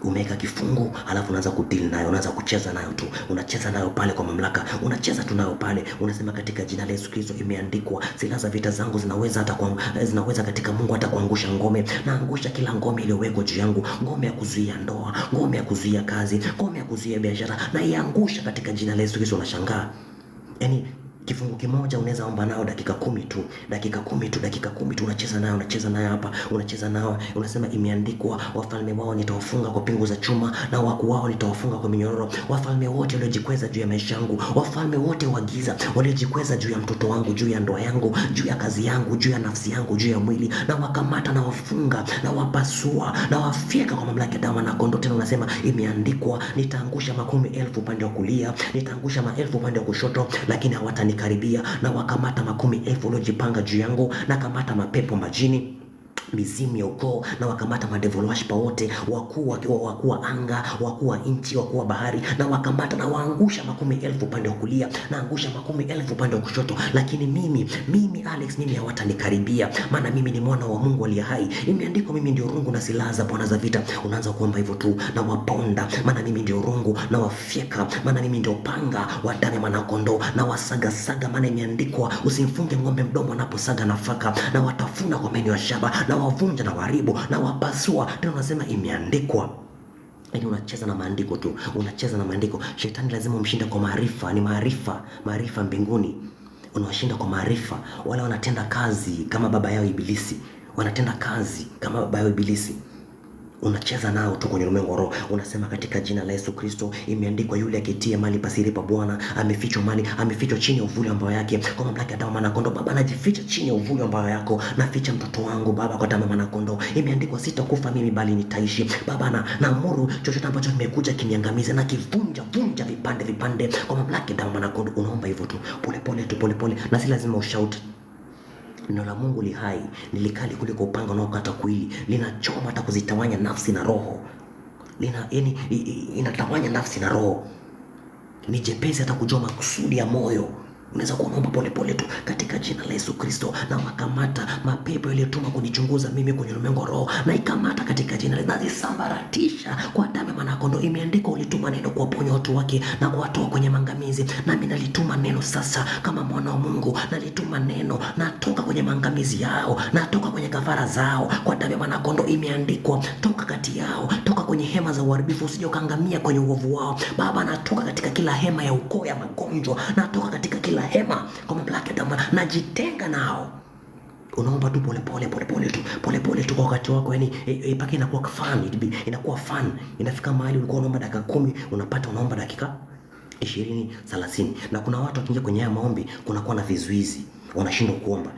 Umeweka kifungu, alafu unaanza kudeal nayo, unaanza kucheza nayo tu. Unacheza nayo pale kwa mamlaka, unacheza tu nayo pale. Unasema katika jina la Yesu Kristo, imeandikwa silaha za vita zangu zinaweza katika Mungu hata kuangusha ngome. Naangusha kila ngome iliyowekwa juu yangu, ngome ya kuzuia ndoa, ngome ya kuzuia kazi, ngome ya kuzuia biashara, na iangusha katika jina la Yesu Kristo. Unashangaa. Yani kifungu kimoja unaweza omba nao dakika 10 tu, dakika 10 tu, unacheza nayo hapa, unacheza nao. Unasema imeandikwa, wafalme wao nitawafunga kwa pingu za chuma, na wakuu wao nitawafunga kwa minyororo. Wafalme wote waliojikweza juu ya maisha yangu, wafalme wote wa giza waliojikweza juu ya mtoto wangu, juu ya ndoa yangu, juu ya kazi yangu, juu ya nafsi yangu, juu ya mwili, na wakamata na wafunga na wapasua na wafyeka kwa mamlaka ya damu na kondoo. Tena unasema imeandikwa, nitaangusha 10,000 upande wa kulia, nitaangusha 1000 upande wa kushoto, lakini hawatanikaribia. Na wakamata 10,000 waliojipanga juu yangu, na kamata mapepo majini, mizimu ya ukoo, na wakamata madevil worshiper wote, wakuu wa anga, wakuu wa nchi, wakuu wa bahari, na wakamata na waangusha 10,000 upande wa kulia, na angusha 10,000 upande wa kushoto. Lakini mimi Alex, mimi hawatanikaribia, maana mimi ni mwana wa Mungu aliye hai. Imeandikwa, mimi ndio rungu na silaha za Bwana za vita. Unaanza kuomba hivyo tu, na waponda, maana mimi ndio rungu, na wafyeka, maana mimi ndio panga wa damu ya kondoo, na wasaga, maana imeandikwa, usimfunge ng'ombe mdomo anaposaga nafaka, na watafuna kwa meno ya shaba, na wavunja na waribu na wapasua. Tena unasema imeandikwa. Yani unacheza na maandiko tu, unacheza na maandiko. Shetani lazima umshinde kwa maarifa. Ni maarifa mbinguni. Unawashinda kwa maarifa. Wale wanatenda kazi kama baba yao Ibilisi, wanatenda kazi kama baba yao Ibilisi. Unacheza nao tu kwenye ulimwengu wa roho. Unasema katika jina la Yesu Kristo, imeandikwa, yule akitia mali pasiri pa Bwana amefichwa chini ya uvuli wa mbawa yake. Kwa mamlaka ya damu na kondoo, Baba najificha chini ya uvuli wa mbawa yako. Naficha mtoto wangu Baba kwa damu na kondoo. Imeandikwa, sitakufa mimi bali nitaishi. Baba naamuru chochote ambacho kimekuja kiniangamize, na kivunja vipande kwa mamlaka ya damu na kondoo. Unaomba hivyo tu, pole, na si lazima ushout. Neno la Mungu li hai, ni likali kuliko upanga unaokata kuili, linachoma hata kuzitawanya nafsi na roho. Inatawanya nafsi na roho. Ni jepesi hata kujua makusudi ya moyo. Unaweza kuomba pole tu katika jina la Yesu Kristo, na wakamata mapepo yaliyotuma kunichunguza mimi kwenye ulimwengu wa roho, na ikamata katika jina la Yesu, nazisambaratisha kwa damu ya kondoo. Imeandikwa, ulituma neno kuwaponya watu wake na kuwatoa kwenye maangamizi. Nami nalituma neno sasa kama mwana wa Mungu, nalituma neno, natoka kwenye maangamizi yao, natoka kwenye kafara zao kwa damu ya kondoo. Imeandikwa, toka kati yao, toka kwenye hema za uharibifu, usije ukaangamia kwenye uovu wao. Baba, natoka katika kila hema ya ukoo ya magonjwa, natoka katika kila hema kwa mamlaka ya damu, najitenga nao. Unaomba tu pole tu kwa wakati wako. Yani ipaka inakuwa fun. Inafika mahali ulikuwa unaomba dakika 10, unapata unaomba dakika 20, 30. Na kuna watu wakiingia kwenye haya maombi kunakuwa na vizuizi, wanashindwa kuomba.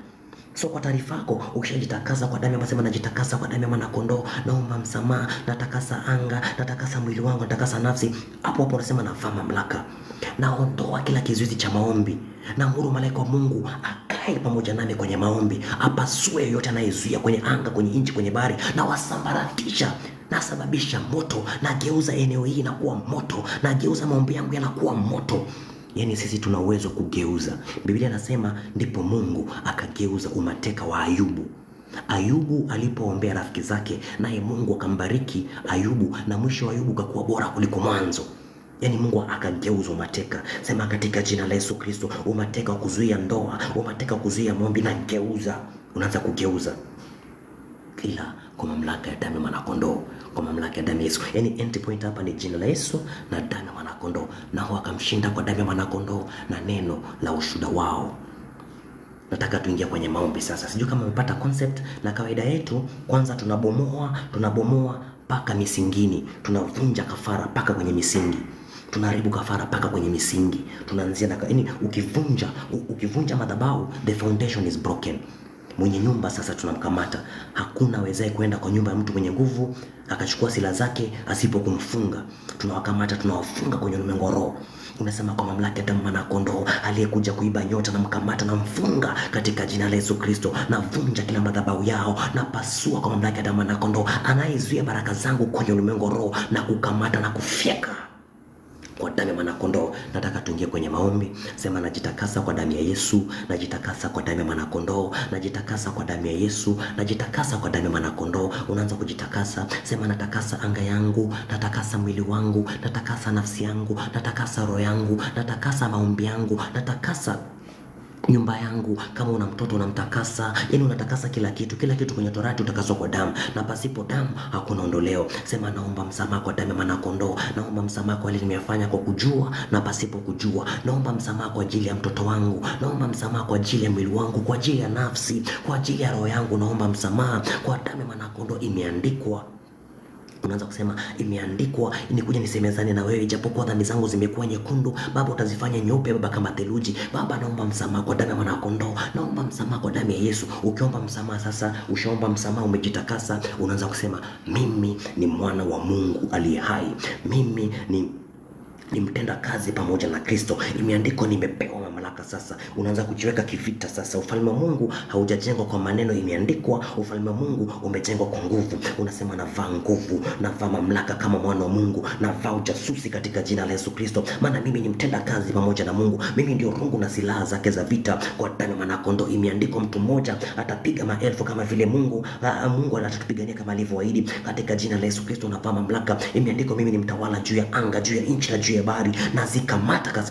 So kwa taarifa yako, ukishajitakasa kwa damu, anasema najitakasa kwa damu ya mwana kondoo, naomba msamaha, natakasa anga, natakasa mwili wangu, natakasa nafsi. Hapo unasema navaa mamlaka. Naondoa kila kizuizi cha maombi. Naamuru malaika wa Mungu akae pamoja nami kwenye maombi, apasue yote anayezuia kwenye anga, kwenye nchi, kwenye bahari, na wasambaratisha. Nasababisha moto, nageuza eneo hili na kuwa moto, nageuza maombi yangu yanakuwa moto. Yaani sisi tuna uwezo kugeuza. Biblia inasema ndipo Mungu akageuza umateka wa Ayubu. Ayubu alipoombea rafiki zake, naye Mungu akambariki Ayubu, na mwisho wa Ayubu kakuwa bora kuliko mwanzo. Yaani Mungu akageuza umateka. Sema katika jina la Yesu Kristo, umateka wa kuzuia ndoa, umateka wa kuzuia maombi, na geuza. Unaanza kugeuza ila kwa mamlaka ya damu ya mwanakondoo, kwa mamlaka ya damu ya Yesu. Yaani end point hapa ni jina la Yesu na damu ya mwanakondoo, na wao akamshinda kwa damu ya mwanakondoo na neno la ushuhuda wao. Nataka tuingia kwenye maombi sasa. Sijui kama umepata concept. Na kawaida yetu, kwanza tunabomoa paka misingini, tunavunja kafara paka kwenye misingi, tunaharibu kafara paka kwenye misingi. Tunaanzia na yaani ukivunja madhabahu, the foundation is broken. Mwenye nyumba sasa tunamkamata. Hakuna awezaye kwenda kwa nyumba ya mtu mwenye nguvu akachukua silaha zake asipokumfunga. Tunawakamata, tunawafunga kwenye ulimwengu wa roho. Unasema kwa mamlaka ya damu ya mwanakondoo, aliyekuja kuiba nyota, na mkamata na mfunga katika jina la Yesu Kristo. Na vunja kila madhabahu yao, na pasua kwa mamlaka ya damu ya mwanakondoo. Anayezuia baraka zangu kwenye ulimwengu wa roho, na kukamata na kufyeka kwa damu ya mwanakondoo. Nataka tuingie kwenye maombi. Sema najitakasa kwa damu ya Yesu, najitakasa kwa damu ya mwanakondoo, najitakasa kwa damu ya Yesu, najitakasa kwa damu ya mwanakondoo. Unaanza kujitakasa. Sema natakasa anga yangu, natakasa mwili wangu, natakasa nafsi yangu, natakasa roho yangu, natakasa maombi yangu, natakasa nyumba yangu. Kama una mtoto unamtakasa, yaani unatakasa kila kitu kwenye Torati utakaswa kwa damu, na pasipo damu hakuna ondoleo. Sema naomba msamaha kwa damu ya mwanakondoo, naomba msamaha kwa yale nimeyafanya kwa kujua na pasipo kujua, naomba msamaha kwa ajili ya mtoto wangu, naomba msamaha kwa ajili ya mwili wangu, kwa ajili ya nafsi, kwa ajili ya roho yangu, naomba msamaha kwa damu ya mwanakondoo. Imeandikwa. Unaanza kusema imeandikwa, nikuja nisemezane na wewe, japokuwa dhambi zangu zimekuwa nyekundu, Baba utazifanya nyeupe Baba kama theluji. Baba naomba msamaha kwa damu ya mwanakondoo, naomba msamaha kwa damu ya Yesu. Ukiomba msamaha sasa, ushaomba msamaha, umejitakasa, unaanza kusema mimi ni mwana wa Mungu aliye hai, mimi ni mtenda kazi pamoja na Kristo. Imeandikwa, nimepewa mamlaka. Sasa unaanza kujiweka kivita. Sasa ufalme wa Mungu haujajengwa kwa maneno, imeandikwa. Ufalme wa Mungu umejengwa kwa nguvu. Unasema navaa nguvu, navaa mamlaka kama mwana wa Mungu, navaa ujasusi katika jina la Yesu Kristo, maana mimi ni mtenda kazi pamoja na Mungu. Mimi ndio rungu na silaha zake za vita kwa damu ya mwanakondoo. Imeandikwa, mtu mmoja atapiga maelfu kama vile Mungu anatupigania kama alivyoahidi. Katika jina la Yesu Kristo navaa mamlaka. Imeandikwa, mimi ni mtawala juu ya anga, juu ya nchi na juu ya bahari. Nazikamata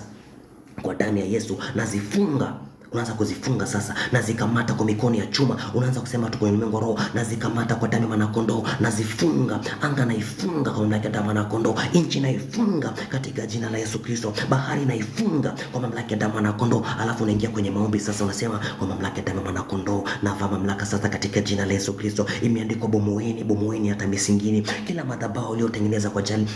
kwa damu ya Yesu, nazifunga. Unaanza kuzifunga sasa, nazikamata kwa mikono ya chuma. Unaanza kusema tu kwenye ulimwengu wa roho, nazikamata kwa damu ya mwanakondoo, nazifunga. Anga naifunga kwa mamlaka ya damu ya mwanakondoo, nchi naifunga katika jina la Yesu Kristo, bahari naifunga kwa mamlaka ya damu ya mwanakondoo. Alafu unaingia kwenye maombi sasa, unasema kwa mamlaka ya damu ya mwanakondoo navaa mamlaka sasa katika jina la Yesu Kristo. Imeandikwa, bomoeni hata misingini kila madhabahu iliyotengeneza kwa ajili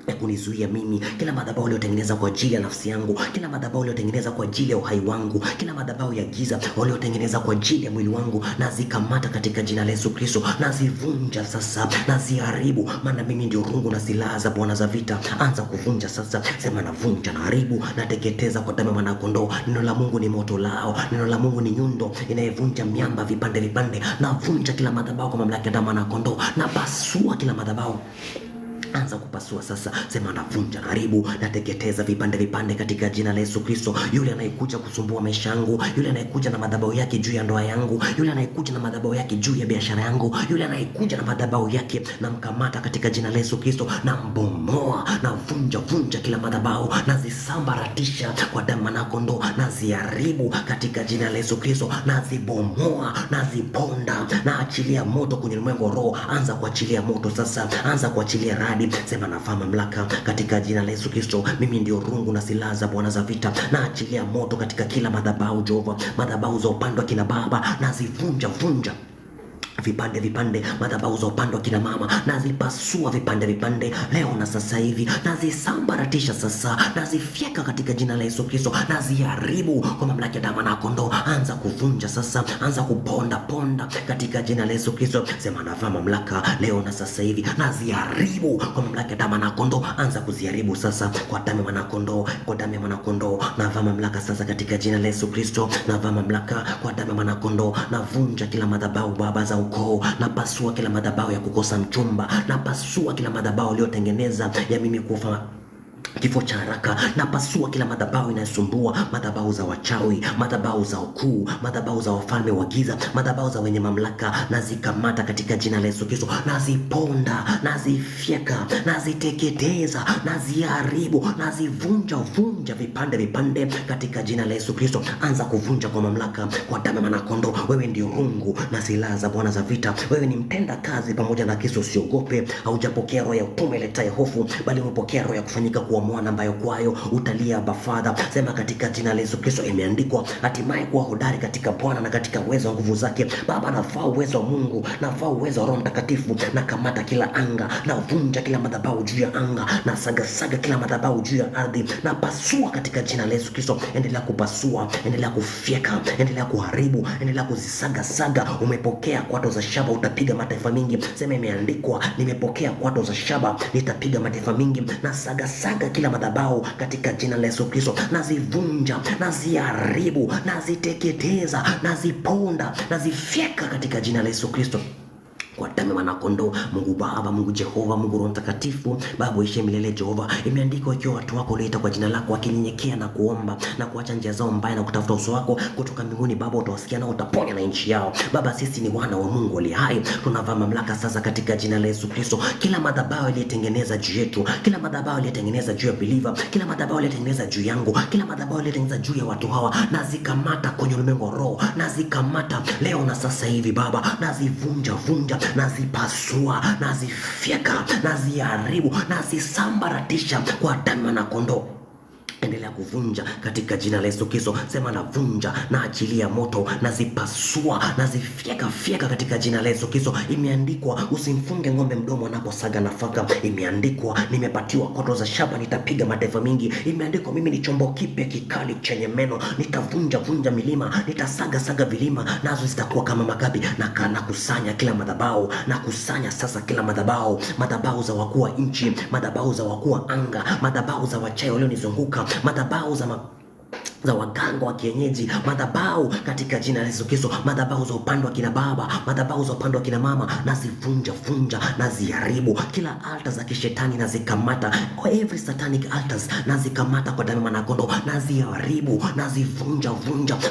ya kunizuia mimi, kila madhabahu iliyotengeneza kwa ajili ya nafsi yangu, kila madhabahu iliyotengeneza kwa ajili ya uhai wangu, kila madhabahu ya giza waliotengeneza kwa ajili ya mwili wangu, nazikamata katika jina la Yesu Kristo, nazivunja sasa, naziharibu, maana mimi ndio rungu na silaha za Bwana za vita. Anza kuvunja sasa. Sema navunja, naharibu, nateketeza kwa damu ya mwanakondoo. Neno la Mungu ni moto lao, neno la Mungu ni nyundo inayevunja miamba vipande vipande. Navunja kila madhabahu kwa mamlaka ya damu ya mwanakondoo, napasua kila madhabahu. Anza kupasua sasa. Sema navunja, naharibu, nateketeza vipande vipande katika jina la Yesu Kristo. Yule anayekuja kusumbua maisha yangu, yule anayekuja na madhabahu yake juu ya ndoa yangu, yule anayekuja na madhabahu yake juu ya biashara yangu, yule anayekuja na madhabahu yake, namkamata katika jina la Yesu Kristo, nambomoa, navunja kila madhabahu, nazisambaratisha kwa damu ya mwanakondoo, naziharibu katika jina la Yesu Kristo, nazibomoa, naziponda, naachilia moto kwenye ulimwengu wa roho. Anza kuachilia moto sasa, anza kuachilia radi. Sema navaa mamlaka katika jina la Yesu Kristo. Mimi ndio rungu na silaha za Bwana za vita. Naachilia moto katika kila madhabahu Jehova, madhabahu za upande wa kina baba nazivunja vipande vipande, madhabahu za upande wa kina mama nazipasua vipande vipande leo na sasa hivi, nazisambaratisha sasa, nazifyeka katika jina la Yesu Kristo, naziharibu kwa mamlaka ya damu ya mwanakondoo. Anza kuvunja sasa, anza kuponda katika jina la Yesu Kristo. Sema navaa mamlaka leo na sasa hivi, naziharibu kwa mamlaka ya damu ya mwanakondoo. Anza kuziharibu sasa kwa damu ya mwanakondoo, kwa damu ya mwanakondoo. Navaa mamlaka sasa katika jina la Yesu Kristo, navaa mamlaka kwa damu ya mwanakondoo. Navunja kila madhabahu baba za ukoo, napasua kila madhabahu ya kukosa mchumba, napasua kila madhabahu iliyotengeneza ya mimi kufa kifo cha haraka. Napasua kila madhabahu inayosumbua, madhabahu za wachawi, madhabahu za ukuu, madhabahu za wafalme wa giza, madhabahu za wenye mamlaka, nazikamata katika jina la Yesu Kristo. Naziponda, nazifyeka, naziteketeza, naziharibu, nazivunja vipande vipande katika jina la Yesu Kristo. Anza kuvunja kwa mamlaka, kwa damu ya mwanakondoo. Wewe ndio rungu na silaha za Bwana za vita. Wewe ni mtenda kazi pamoja na Kristo. Usiogope. Haujapokea roho ya utumwa iletaye hofu, bali umepokea roho ya kufanyika kuwa mwana, ambayo kwayo utalia Abba Father. Sema katika jina la Yesu Kristo, imeandikwa, hatimaye kuwa hodari katika Bwana na katika uwezo wa nguvu zake. Baba, nafaa uwezo wa Mungu, nafaa uwezo wa Roho Mtakatifu. Na kamata kila anga, na vunja kila madhabahu juu ya anga, na saga kila madhabahu juu ya ardhi, na pasua katika jina la Yesu Kristo. Endelea kupasua, endelea kufyeka, endelea kuharibu, endelea kuzisaga. Umepokea kwato za shaba, utapiga mataifa mingi. Sema imeandikwa, nimepokea kwato za shaba, nitapiga mataifa mingi. Na saga kila madhabahu katika jina la Yesu Kristo. Nazivunja, naziharibu, naziteketeza, naziponda, nazifyeka katika jina la Yesu Kristo, kwa damu ya mwanakondoo. Mungu Baba, Mungu Jehova, Mungu Roho Mtakatifu, Baba uishe milele Jehova. Imeandikwa, ikiwa watu wako waliita kwa jina lako wakinyenyekea na kuomba na kuacha njia zao mbaya na kutafuta uso wako, kutoka mbinguni Baba utawasikia na utaponya na nchi yao. Baba, sisi ni wana wa Mungu aliye hai, tunavaa mamlaka sasa katika jina la Yesu Kristo. Kila madhabahu iliyotengeneza juu yetu, kila madhabahu iliyotengeneza juu ya believer, kila madhabahu iliyotengeneza juu yangu, kila madhabahu iliyotengeneza juu ya watu hawa, nazikamata kwenye ulimwengu wa roho, nazikamata leo na sasa hivi Baba, nazivunja, nazipasua, nazifyeka, naziharibu, nazisambaratisha kwa damu ya mwanakondoo. Endelea kuvunja katika jina la Yesu Kristo. Sema navunja, na achilia moto, nazipasua, nazifyeka katika jina la Yesu Kristo. Imeandikwa, usimfunge ng'ombe mdomo anaposaga nafaka. Imeandikwa, nimepatiwa kwato za shaba, nitapiga mataifa mingi. Imeandikwa, mimi ni chombo kipya kikali chenye meno, nitavunja milima, nitasaga vilima, nazo zitakuwa kama makapi. Na kusanya kila madhabahu, na kusanya sasa kila madhabahu za wakuu wa nchi, madhabahu za wakuu wa anga, madhabahu za wachawi walionizunguka, madhabahu za waganga wa kienyeji, madhabahu katika jina la Yesu Kristo, madhabahu za upande wa kina baba, madhabahu za upande wa kina mama, nazivunja, naziharibu. Kila altar za kishetani nazikamata, every satanic altars nazikamata kwa damu ya mwanakondoo, naziharibu, nazivunja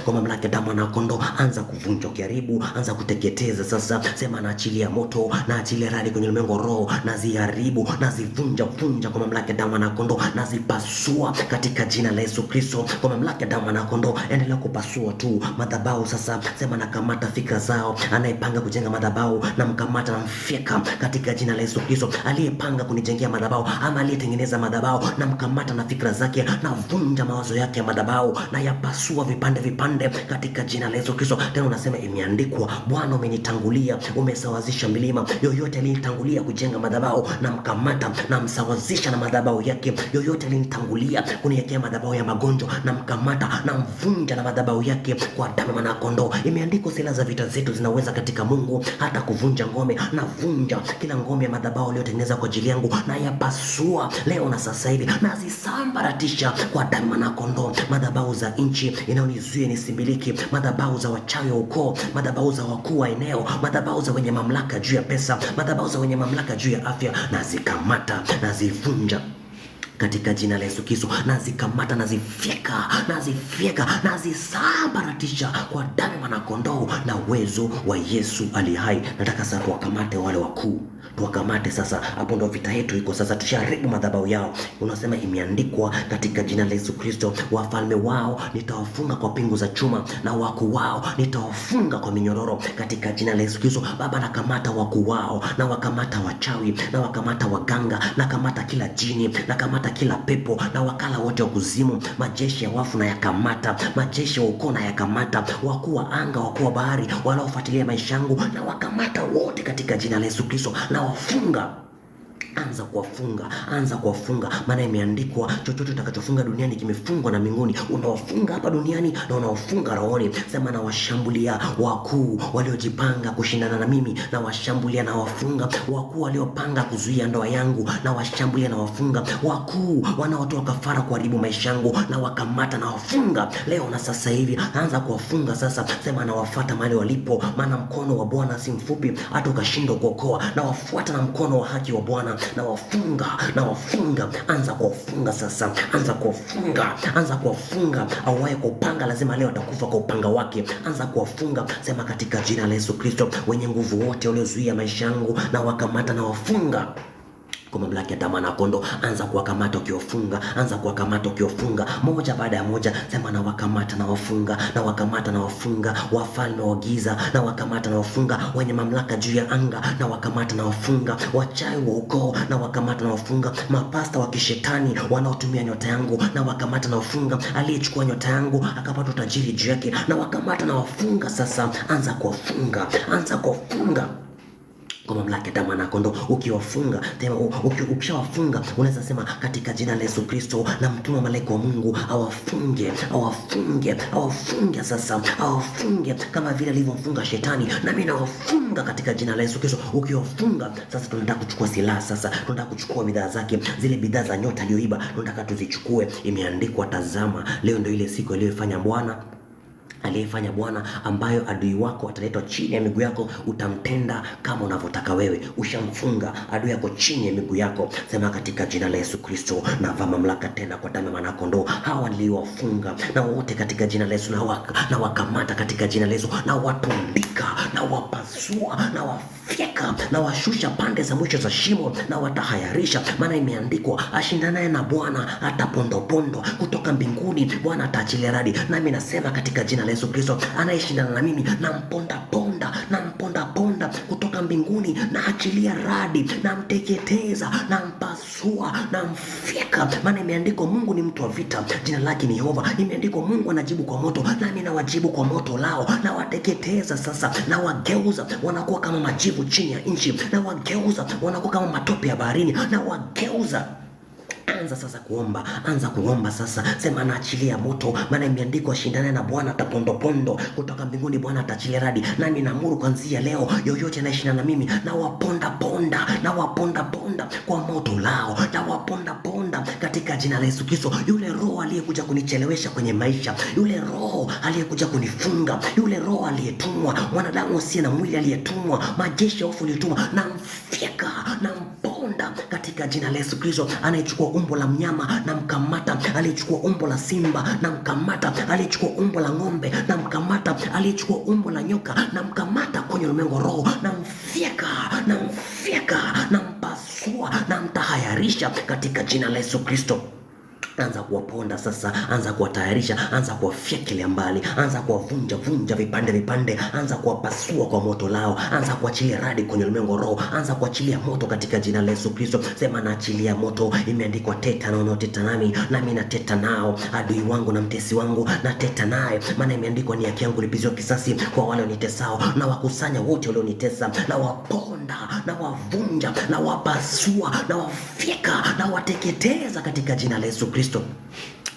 kwa mamlaka ya damu ya mwanakondoo. Anza kuvunja, ukiharibu anza kuteketeza sasa. Sema naachilia moto, naachilia radi kwenye ulimwengu wa roho, naziharibu, nazivunja kwa mamlaka ya damu ya mwanakondoo, nazipasua katika jina la Yesu Kristo kwa mamlaka damu ya mwanakondoo. Endelea kupasua tu madhabahu sasa. Sema nakamata fikra zao, anayepanga kujenga madhabahu na mkamata na mfyeka katika jina la Yesu Kristo. Aliyepanga kunijengea madhabahu ama aliyetengeneza madhabahu na mkamata na fikra zake, na vunja mawazo yake ya madhabahu na yapasua vipande katika jina la Yesu Kristo. Tena unasema imeandikwa, Bwana umenitangulia, umesawazisha milima. Yoyote alinitangulia kujenga madhabahu na mkamata na msawazisha na madhabahu yake. Yoyote alinitangulia kuniwekea madhabahu ya magonjwa na mkamata na mvunja na madhabahu yake kwa damu ya mwanakondoo. Imeandikwa, silaha za vita zetu zinaweza katika Mungu hata kuvunja ngome. Na vunja kila ngome ya madhabahu iliyotengeneza kwa ajili yangu, na yapasua leo na sasa hivi, na zisambaratisha kwa damu ya mwanakondoo. Madhabahu za nchi inayonizuia nisimiliki, madhabahu za wachawi wa ukoo, madhabahu za wakuu wa eneo, madhabahu za wenye mamlaka juu ya pesa, madhabahu za wenye mamlaka juu ya afya, na zikamata na zivunja katika jina la Yesu Kristo. Nazikamata, nazifyeka, nazisambaratisha kwa damu ya mwanakondoo na uwezo wa Yesu aliye hai. Nataka sasa tuwakamate wale wakuu, tuwakamate sasa. Hapo ndo vita yetu iko sasa, tusharibu madhabahu yao. Unasema imeandikwa katika jina la Yesu Kristo, wafalme wao nitawafunga kwa pingu za chuma, na wakuu wao nitawafunga kwa minyororo katika jina la Yesu Kristo. Baba, nakamata wakuu wao, na wakamata wachawi, na wakamata waganga, nakamata kila jini, nakamata kila pepo na wakala wote wa kuzimu, majeshi ya wafu na yakamata, majeshi wa ukoo na yakamata, wakuu wa anga, wakuu wa bahari wanaofuatilia maisha yangu na wakamata wote katika jina la Yesu Kristo, na wafunga. Anza kuwafunga, maana imeandikwa, chochote utakachofunga duniani kimefungwa na mbinguni. Unawafunga hapa duniani na unawafunga rohoni. Sema na washambulia wakuu waliojipanga kushindana na mimi, na washambulia na wafunga. Wakuu waliopanga kuzuia ndoa yangu, na washambulia na wafunga. Wakuu wanaotoa kafara kuharibu maisha yangu, na wakamata na wafunga leo na sasa hivi. Anza kuwafunga sasa. Sema na wafuata mahali walipo, maana mkono wa Bwana si mfupi hata ukashindwa kuokoa. Na wafuata na mkono wa haki wa Bwana. na wafunga. Anza kuwafunga sasa, anza kuwafunga. Auaye kwa upanga lazima leo atakufa kwa upanga wake. Anza kuwafunga, sema katika jina la Yesu Kristo. Wenye nguvu wote waliozuia maisha yangu na wakamata na wafunga kwa mamlaka ya damu na kondoo. Anza kuwakamata ukiwafunga, anza kuwakamata ukiwafunga, moja baada ya moja. Sema na wakamata na wafunga, na wakamata na wafunga. Wafalme wa giza na wakamata na wafunga. Wenye mamlaka juu ya anga na wakamata na wafunga. Wachawi wa ukoo na wakamata na wafunga. Mapasta wa kishetani wanaotumia nyota yangu na wakamata na wafunga. Aliyechukua nyota yangu akapata utajiri juu yake na wakamata na wafunga. Sasa anza kuwafunga, anza kuwafunga kwa mamlaka ya damu na kondoo. Ukiwafunga tena, ukishawafunga unaweza sema katika jina la Yesu Kristo, na mtuma malaika wa Mungu awafunge sasa, awafunge kama vile alivyomfunga shetani, na mimi nawafunga katika jina la Yesu Kristo. Ukiwafunga sasa, tunataka kuchukua silaha sasa, tunataka kuchukua bidhaa zake, zile bidhaa za nyota aliyoiba tunataka tuzichukue. Imeandikwa, tazama leo ndio ile siku aliyofanya Bwana ambayo adui wako ataletwa chini ya miguu yako, utamtenda kama unavyotaka wewe. Ushamfunga adui yako chini ya miguu yako. Sema katika jina la Yesu Kristo, navaa mamlaka tena kwa damu ya mwana kondoo. Hawa niliwafunga na wote katika jina la Yesu, na wakamata katika jina la Yesu, na watundika na wapasua na wafyeka na washusha pande za mwisho za shimo na watahayarisha. Maana imeandikwa, ashindanaye na Bwana atapondopondo kutoka mbinguni, Bwana ataachilia radi. Nami nasema katika jina la Yesu Kristo, anayeshindana na mimi na mponda ponda kutoka mbinguni, na achilia radi, na mteketeza, na mpasua, na mfyeka. Maana imeandikwa, Mungu ni mtu wa vita, jina lake ni Yehova. Imeandikwa, Mungu anajibu kwa moto, nami nawajibu kwa moto lao, na wateketeza sasa, na wageuza wanakuwa kama majivu chini ya nchi, na wageuza wanakuwa kama matope ya baharini, na wageuza. Anza sasa kuomba, anza kuomba sasa. Sema naachilia moto, maana imeandikwa, shindana na Bwana atapondopondo kutoka mbinguni, Bwana ataachilia radi. Nami naamuru kuanzia leo, yoyote anayeshindana na mimi na waponda ponda kwa moto lao, na waponda ponda katika jina la Yesu Kristo. Yule roho aliyekuja kunichelewesha kwenye maisha, yule roho aliyekuja kunifunga, yule roho aliyetumwa, mwanadamu asiye na mwili aliyetumwa, majeshi ya hofu aliyetumwa, na mfyeka na mponda katika jina la Yesu Kristo. Anayechukua umbo la mnyama na mkamata, aliyechukua umbo la simba na mkamata, aliyechukua umbo la ng'ombe na mkamata, aliyechukua umbo la nyoka na mkamata kwenye ulimwengu roho, na mfyeka na mpasua na mtahayarisha katika jina la Yesu Kristo. Anza kuwaponda sasa, anza kuwatayarisha, anza kuwafyekelea mbali, anza kuwavunja vipande, anza kuwapasua kwa moto lao, anza kuachilia radi kwenye ulimwengu roho, anza kuachilia moto katika jina la Yesu Kristo. Sema naachilia moto. Imeandikwa, teta na wanaoteta nami nateta nao. Adui wangu na mtesi wangu nateta naye, maana imeandikwa, ni haki yangu lipiziwa kisasi kwa wale wanitesao, na wakusanya wote walionitesa, na waponda na wavunja na wapasua na wafyeka na wateketeza katika jina la Yesu Kristo.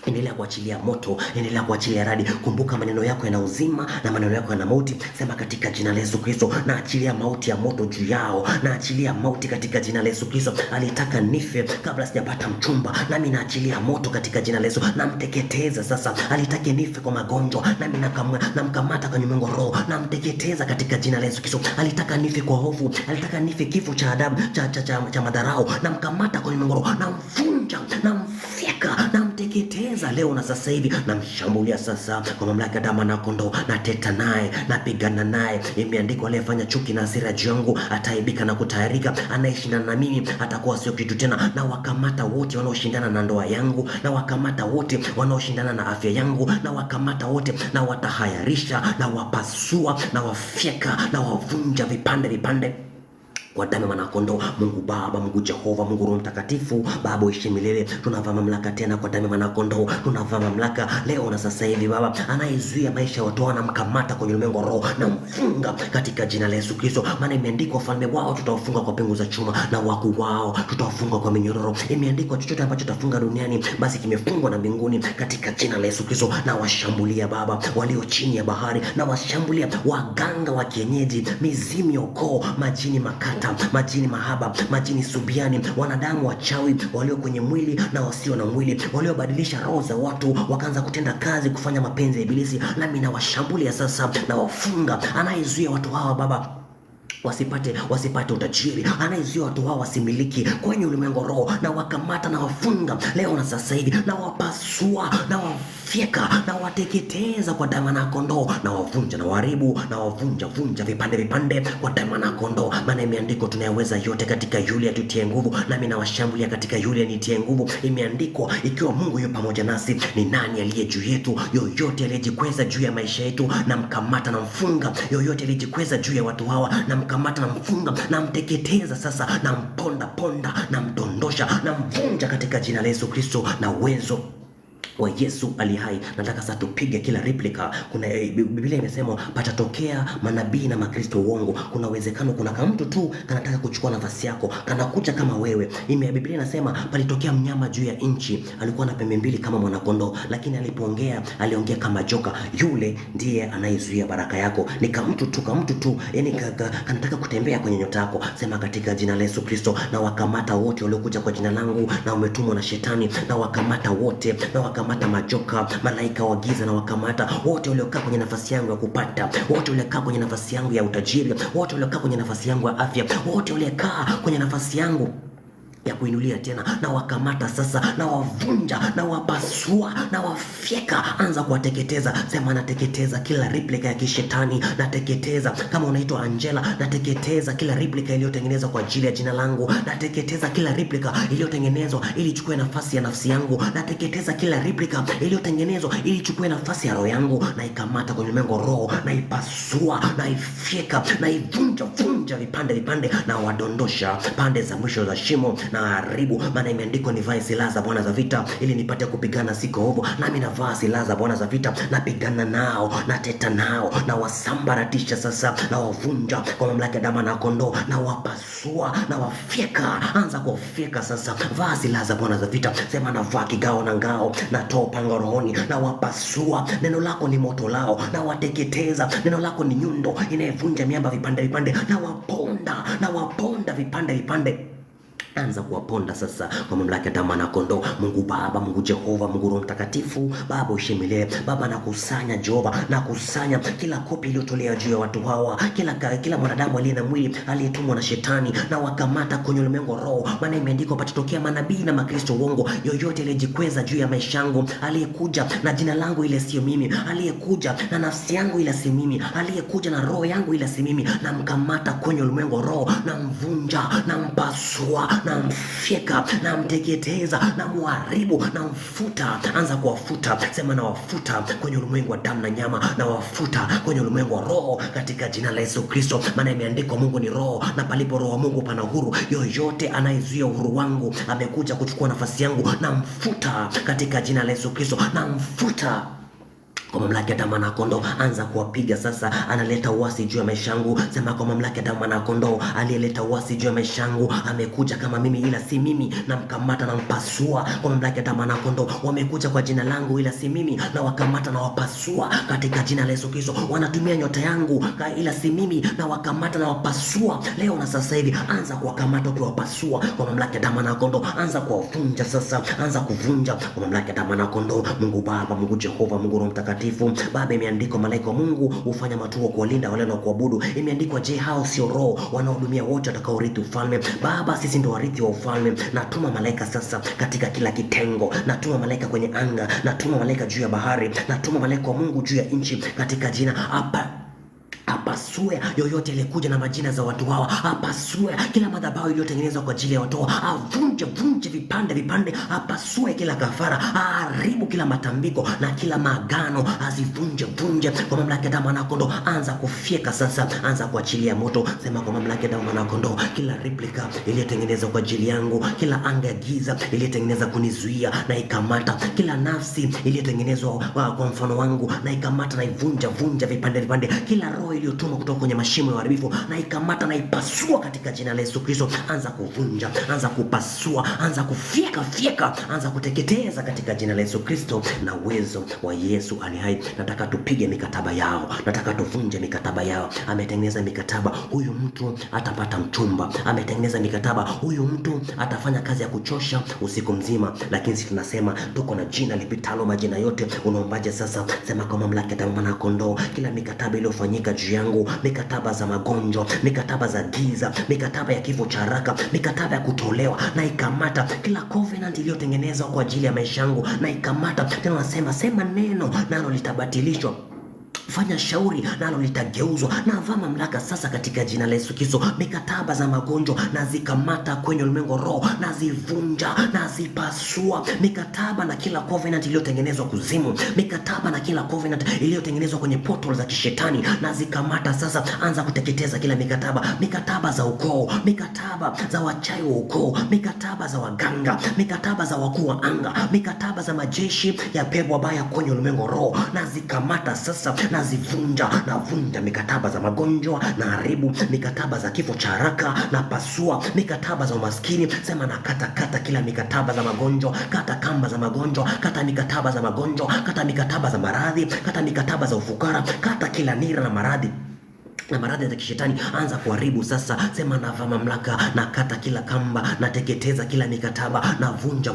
Endelea kuachilia moto, endelea kuachilia radi. Kumbuka maneno yako yana uzima na maneno yako yana mauti. Sema katika jina la Yesu Kristo, na achilia mauti ya moto juu yao, na achilia mauti katika jina la Yesu Kristo. Alitaka nife kabla sijapata mchumba, nami naachilia moto katika jina la Yesu, namteketeza sasa. Alitaka nife kwa magonjwa, nami namkamata kwenye mwengo roho, namteketeza katika jina la Yesu Kristo. Alitaka nife kwa hofu, alitaka nife kifo cha adabu cha madharau, namkamata kwenye mwengo roho, namvunja, namfyeka, namteketeza leo na sasa hivi. Namshambulia sasa kwa mamlaka ya damu na kondoo, nateta naye, napigana naye. Imeandikwa, aliyefanya chuki na hasira juu yangu ataibika na kutayarika, anayeshindana na mimi atakuwa sio kitu tena. Na wakamata wote wanaoshindana na ndoa yangu, na wakamata wote wanaoshindana na afya yangu, na wakamata wote, na watahayarisha, na wapasua, na wafyeka, na wavunja vipande kwa damu ya mwanakondoo. Mungu Baba, Mungu Jehova, Mungu Roho Mtakatifu, Baba uishi milele. Tunavaa mamlaka tena kwa damu ya mwanakondoo. Tunavaa mamlaka leo na sasa hivi Baba. Anayezuia maisha ya watu anamkamata kwenye ulimwengu wa roho na mfunga katika jina la Yesu Kristo. Maana imeandikwa, wafalme wao tutawafunga kwa pingu za chuma, na wakuu wao tutawafunga kwa minyororo. Imeandikwa, chochote ambacho tutafunga duniani basi kimefungwa na mbinguni katika jina la Yesu Kristo. Na washambulia Baba walio chini ya bahari, na washambulia waganga wa kienyeji, mizimu ya ukoo, majini makata, majini mahaba, majini subiani, wanadamu wachawi walio kwenye mwili na wasio na mwili, waliobadilisha roho za watu wakaanza kutenda kazi kufanya mapenzi ya ibilisi. Nami na washambulia sasa, na wafunga anayezuia watu hawa Baba wasipate utajiri, anayezuia watu hao wasimiliki kwenye ulimwengu roho, na wakamata na wafunga leo na sasa hivi, na wapasua na wafyeka na wateketeza kwa damu na kondoo, na wavunja na waharibu na wavunja vipande kwa damu na kondoo. Maana imeandikwa tunayaweza yote katika yule atutie nguvu, nami nawashambulia katika yule anitie nguvu. Imeandikwa ikiwa Mungu yupo pamoja nasi, ni nani aliye juu yetu? Yoyote aliyejikweza juu ya maisha yetu na mkamata na mfunga. Yoyote aliyejikweza juu ya watu hawa na mkamata na mfunga, na mteketeza sasa, na mponda na mdondosha na mvunja katika jina la Yesu Kristo na uwezo wa Yesu ali hai. Nataka sasa tupige kila replica. Kuna Biblia imesema patatokea manabii na makristo uongo. Kuna uwezekano kuna kama mtu tu kanataka kuchukua nafasi yako, kanakuja kama wewe. Biblia inasema palitokea mnyama juu ya nchi, alikuwa na pembe mbili kama mwanakondoo, lakini aliongea kama joka. Yule ndiye anayezuia baraka yako. Ni kama mtu tu, yani kanataka kutembea kwenye nyota yako. Sema katika jina la Yesu Kristo, na wakamata wote waliokuja kwa jina langu na umetumwa na shetani, na wakamata wote, na wakamata majoka, malaika wa giza, na wakamata wote waliokaa kwenye nafasi yangu ya kupata, wote waliokaa kwenye nafasi yangu ya utajiri, wote waliokaa kwenye nafasi yangu ya afya, wote waliokaa kwenye nafasi yangu ya kuinulia tena, na wakamata sasa, na wavunja na wapasua na wafyeka. Anza kuwateketeza. Sema nateketeza kila replica ya kishetani, nateketeza. Kama unaitwa Angela, nateketeza kila replica iliyotengenezwa kwa ajili ya jina langu, nateketeza kila replica iliyotengenezwa ili ichukue nafasi ya nafsi yangu, nateketeza kila replica iliyotengenezwa ili ichukue nafasi ya roho yangu, na ikamata kwenye ulimwengu roho, na ipasua na ifyeka na ivunja vipande, na wadondosha pande za mwisho za shimo na haribu. Maana imeandikwa nivae silaha za Bwana za vita ili nipate kupigana siku ovu. Nami navaa silaha za Bwana za vita, napigana nao, nateta nao, na wasambaratisha sasa, na wavunja kwa mamlaka ya damu na kondoo, na wapasua na wafyeka. Anza kufyeka sasa. Vaa silaha za Bwana za vita. Sema navaa kigao na ngao, natoa upanga rohoni, na wapasua. Neno lako ni moto lao, na wateketeza. Neno lako ni nyundo inayevunja miamba vipande, na waponda vipande. Anza kuwaponda sasa kwa mamlaka ya damu na kondoo. Mungu Baba, Mungu Jehova, Mungu Roho Mtakatifu, Baba ushemile. Baba nakusanya Jehova, nakusanya kila kopi iliyotolewa juu ya watu hawa, kila mwanadamu aliye na mwili aliyetumwa na shetani, na wakamata kwenye ulimwengu roho. Maana imeandikwa patatokea manabii na makristo uongo. Yoyote aliyejikweza juu ya maisha yangu, aliyekuja na jina langu ile sio mimi, aliyekuja na nafsi yangu ile si mimi, aliyekuja na roho yangu ile si mimi, na mkamata kwenye ulimwengu roho, na mvunja na mpasua na mfyeka na mteketeza na muharibu na mfuta. Anza kuwafuta. Sema na wafuta kwenye ulimwengu wa damu na nyama, na wafuta kwenye ulimwengu wa roho katika jina la Yesu Kristo. Maana imeandikwa Mungu ni roho, na palipo roho wa Mungu pana uhuru. Yoyote anayezuia uhuru wangu, amekuja kuchukua nafasi yangu, na mfuta katika jina la Yesu Kristo, na mfuta kwa mamlaka ya damu na kondoo. Anza kuwapiga sasa. Analeta uasi juu ya maisha yangu. Sema kwa mamlaka ya damu na kondoo, aliyeleta uasi juu ya maisha yangu, amekuja kama mimi ila si mimi, na mkamata na mpasua. Kwa mamlaka ya damu na kondoo, wamekuja kwa jina langu ila si mimi, na wakamata na wapasua katika jina la Yesu Kristo. Wanatumia nyota yangu ila si mimi, na wakamata na wapasua leo na sasa hivi. Anza kuwakamata ukiwapasua kwa mamlaka ya damu na kondoo. Anza kuwavunja sasa. Anza kuvunja kwa mamlaka ya damu na kondoo. Mungu Baba, Mungu Jehova, Mungu Roho Mtakatifu. Baba, imeandikwa malaika wa Mungu hufanya matuo kuwalinda wale na kuabudu. Imeandikwa je, hao sio roho wanaohudumia wote watakaorithi ufalme? Baba, sisi ndio warithi wa ufalme. Natuma malaika sasa katika kila kitengo. Natuma malaika kwenye anga, natuma malaika juu ya bahari, natuma malaika wa Mungu juu ya nchi katika jina apasue yoyote aliyekuja na majina za watu hawa, apasue kila madhabahu iliyotengenezwa kwa ajili ya watu hawa, avunje vipande, apasue kila kafara, aharibu kila matambiko na kila maagano, azivunje kwa mamlaka ya damu na kondoo. Anza kufyeka sasa. Anza kuachilia moto. Sema kwa mamlaka ya damu na kondoo, kila replica iliyotengenezwa kwa ajili yangu, kila anga ya giza iliyotengenezwa kunizuia, na ikamata. Kila nafsi iliyotengenezwa kwa mfano wangu, na ikamata na ivunja vipande. Kila roho iliyotumwa kutoka kwenye mashimo ya uharibifu, na ikamata na ipasua katika jina la Yesu Kristo. Anza kuvunja, anza kupasua, anza kufyeka, anza kuteketeza katika jina la Yesu Kristo na uwezo wa Yesu ali hai. Nataka tupige mikataba yao, nataka tuvunje mikataba yao. Ametengeneza mikataba, huyu mtu atapata mchumba. Ametengeneza mikataba, huyu mtu atafanya kazi ya kuchosha usiku mzima. Lakini sisi tunasema tuko na jina lipitalo majina yote. Unaombaje sasa? Sema kwa mamlaka ya damu na kondoo, kila mikataba iliyofanyika juu yangu yangu, mikataba za magonjwa, mikataba za giza, mikataba ya kifo cha haraka, mikataba ya kutolewa, na ikamata kila covenant iliyotengenezwa kwa ajili ya maisha yangu, na ikamata tena. Nasema sema neno nalo litabatilishwa, fanya shauri nalo litageuzwa. Na vaa mamlaka sasa katika jina la Yesu Kristo. Mikataba za magonjwa na zikamata kwenye ulimwengu roho, na zivunja na zipasua. Mikataba na kila covenant iliyotengenezwa kuzimu, mikataba na kila covenant iliyotengenezwa kwenye portal za kishetani, na zikamata sasa. Anza kuteketeza kila mikataba, mikataba za ukoo, mikataba za wachawi wa ukoo, mikataba za waganga, mikataba za wakuu wa anga, mikataba za majeshi ya pepo wabaya kwenye ulimwengu roho, na zikamata sasa. Na zivunja, na vunja mikataba za magonjwa, na haribu mikataba za kifo cha haraka, na pasua mikataba za umaskini. Sema na kata kila mikataba za magonjwa, kata kamba za magonjwa, kata mikataba za magonjwa, kata mikataba za maradhi, kata mikataba za ufukara, kata kila nira na maradhi za kishetani. Anza kuharibu sasa. Sema na vaa mamlaka, na kata kila kamba, na teketeza kila mikataba, na vunja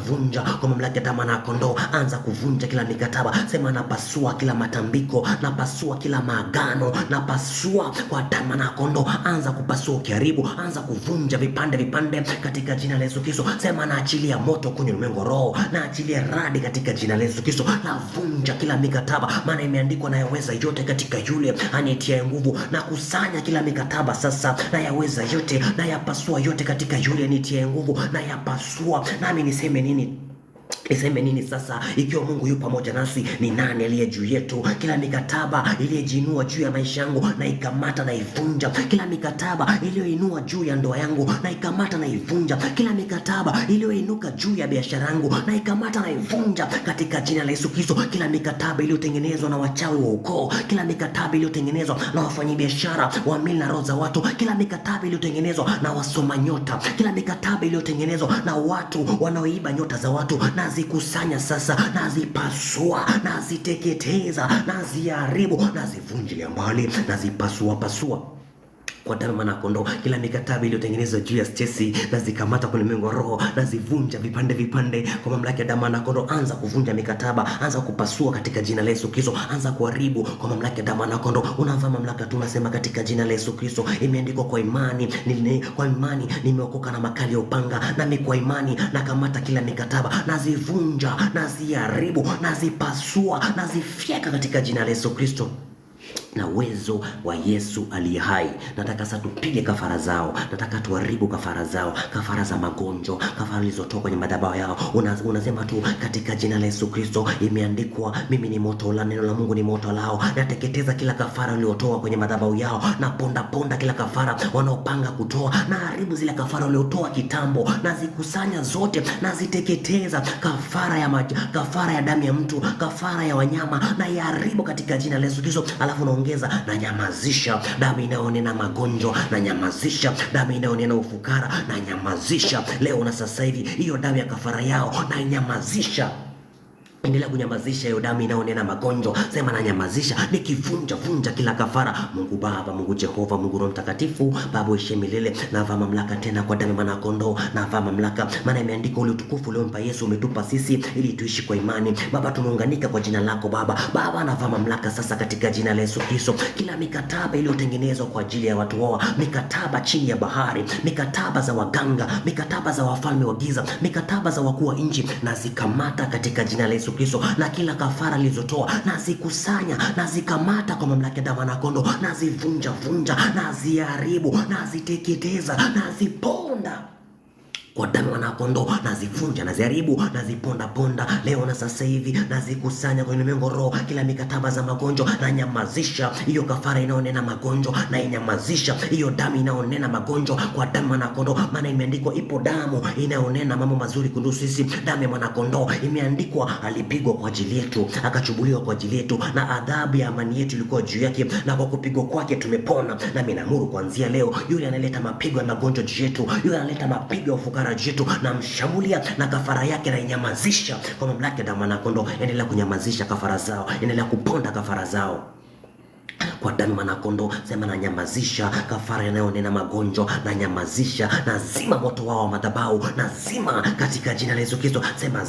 kwa mamlaka ya damu na kondoo. Anza kuvunja kila mikataba. Sema na pasua kila matambiko, na pasua kila maagano, na pasua kwa damu na kondoo. Anza kupasua ukiharibu, anza kuvunja vipande katika jina la Yesu Kristo. Sema na achilia moto kwenye ulimwengu roho, na achilia radi katika jina la Yesu Kristo. Na vunja kila mikataba, maana imeandikwa, na yaweza yote katika yule anitia nguvu. Na kusanya kila mikataba sasa, na yaweza yote, na yapasua yote katika yule anitia nguvu, na yapasua. Nami niseme nini? Niseme nini sasa? Ikiwa Mungu yu pamoja nasi, ni nani aliye juu yetu? Kila mikataba iliyojiinua juu ya maisha yangu, na ikamata na ivunja. Kila mikataba iliyoinua juu ya ndoa yangu, na ikamata na ivunja. Kila mikataba iliyoinuka juu ya biashara yangu, na ikamata na ivunja katika jina la Yesu Kristo. Kila mikataba iliyotengenezwa na wachawi wa ukoo, kila mikataba iliyotengenezwa na wafanyabiashara wa mili na roho za watu, kila mikataba iliyotengenezwa na wasoma nyota, kila mikataba iliyotengenezwa na watu wanaoiba nyota za watu, na zikusanya sasa, na zipasua, na ziteketeza, na ziharibu, na zivunjilia mbali, na zipasua kwa damu na kondoo. Kila mikataba iliyotengenezwa juu ya Stacy, na zikamata kwenye ulimwengu roho, na zivunja vipande kwa mamlaka ya damu na kondoo. Anza kuvunja mikataba, anza kupasua katika jina la Yesu Kristo. Anza kuharibu kwa mamlaka ya damu na kondoo. Unavaa mamlaka, tunasema katika jina la Yesu Kristo. Imeandikwa kwa imani nimeokoka na makali ya upanga, nami kwa imani nakamata kila mikataba, na zivunja, na ziharibu, na zipasua, na zifyeka katika jina la Yesu Kristo. Na uwezo wa Yesu aliye hai. Nataka sasa tupige kafara zao, nataka tuharibu kafara zao, kafara za magonjwa, kafara zilizotoka kwenye madhabahu yao. Unasema tu katika jina la Yesu Kristo. Imeandikwa, mimi ni moto la neno la Mungu ni moto lao. Nateketeza kila kafara waliotoa kwenye madhabahu yao, na ponda kila kafara wanaopanga kutoa, na haribu zile kafara waliotoa kitambo, na zikusanya zote, na ziteketeza. Kafara ya damu ya mtu, kafara ya wanyama, na iharibu katika jina la Yesu Kristo. Alafu naongeza, na nyamazisha damu inayonena magonjwa, na nyamazisha damu inayonena ufukara, na nyamazisha leo na sasa hivi hiyo damu ya kafara yao, na nyamazisha. Endelea kunyamazisha hiyo damu inaonena magonjwa. Sema na nyamazisha, nikivunja kila kafara. Mungu Baba, Mungu Jehova, Mungu Roho Mtakatifu, Baba uishe milele. Na vaa mamlaka tena kwa damu ya kondoo, na vaa mamlaka, maana imeandikwa, ule utukufu uliompa Yesu umetupa sisi ili tuishi kwa imani. Baba, tumeunganika kwa jina lako Baba, na vaa mamlaka sasa katika jina la Yesu Kristo. Kila mikataba iliyotengenezwa kwa ajili ya watu wao, mikataba chini ya bahari, mikataba za waganga, mikataba za wafalme wa giza, mikataba za wakuu wa nchi, na zikamata katika jina la Yesu Kristo. Na kila kafara alizotoa, na zikusanya, na zikamata kwa mamlaka ya damu na kondoo, na zivunja, na ziharibu, na ziteketeza, na ziponda kwa damu na kondoo, na zivunja, na ziharibu, na ziponda leo na sasa hivi, na zikusanya kwenye ulimwengu roho. Kila mikataba za magonjwa, na nyamazisha hiyo kafara inaonena magonjwa, na inyamazisha hiyo damu inaonena magonjwa kwa damu na kondoo. Maana imeandikwa, ipo damu inaonena mambo mazuri kuhusu sisi, damu ya mwana kondoo. Imeandikwa, alipigwa kwa ajili yetu, akachubuliwa kwa ajili yetu, na adhabu ya amani yetu ilikuwa juu yake, na kwa kupigwa kwake tumepona. Na mimi naamuru kuanzia leo, yule analeta mapigo ya magonjwa juu yetu, yule analeta mapigo ya ufukara jitu, na mshambulia, na kafara yake na inyamazisha kwa mamlaka ya damu na kondoo. Endelea kunyamazisha kafara zao, endelea kuponda kafara zao kwa damu mwanakondoo. Sema na nyamazisha kafara inayonena magonjwa, na nyamazisha, na zima moto wao wa madhabahu, na zima katika jina la Yesu Kristo. Sema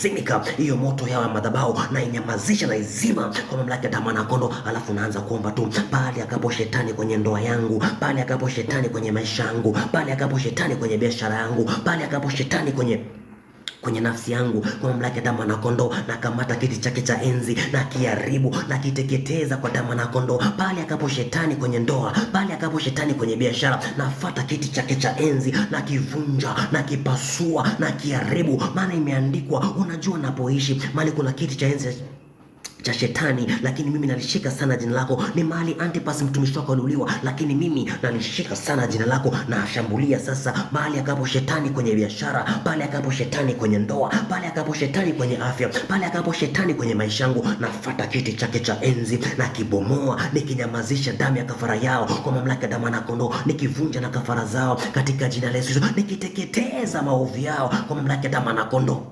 zimika hiyo moto yao wa madhabahu, na inyamazisha na izima kwa mamlaka ya damu mwanakondoo. Alafu naanza kuomba tu, pale akapo shetani kwenye ndoa yangu, pale akapo shetani kwenye maisha yangu, pale akapo shetani kwenye biashara yangu, pale akapo shetani kwenye nafsi yangu, kwa mamlaka ya damu mwanakondoo, na kamata kiti chake cha enzi na kiharibu na kiteketeza kwa damu mwanakondoo. Pale akapo shetani kwenye ndoa, pale akapo shetani kwenye biashara, nafuata kiti chake cha enzi na kivunja na kipasua na kiharibu, maana imeandikwa, unajua napoishi mali kuna kiti cha enzi cha shetani, lakini mimi nalishika sana jina lako. Ni mahali Antipas mtumishi wako aliuliwa, lakini mimi nalishika sana jina lako, na ashambulia sasa mahali akapo shetani kwenye biashara, pale akapo shetani kwenye ndoa, pale akapo shetani kwenye afya, pale akapo shetani kwenye maisha yangu, nafuata kiti chake cha enzi na kibomoa, nikinyamazisha damu ya kafara yao kwa mamlaka ya damu mwanakondoo, nikivunja na kafara zao katika jina la Yesu, nikiteketeza maovu yao kwa mamlaka ya damu mwanakondoo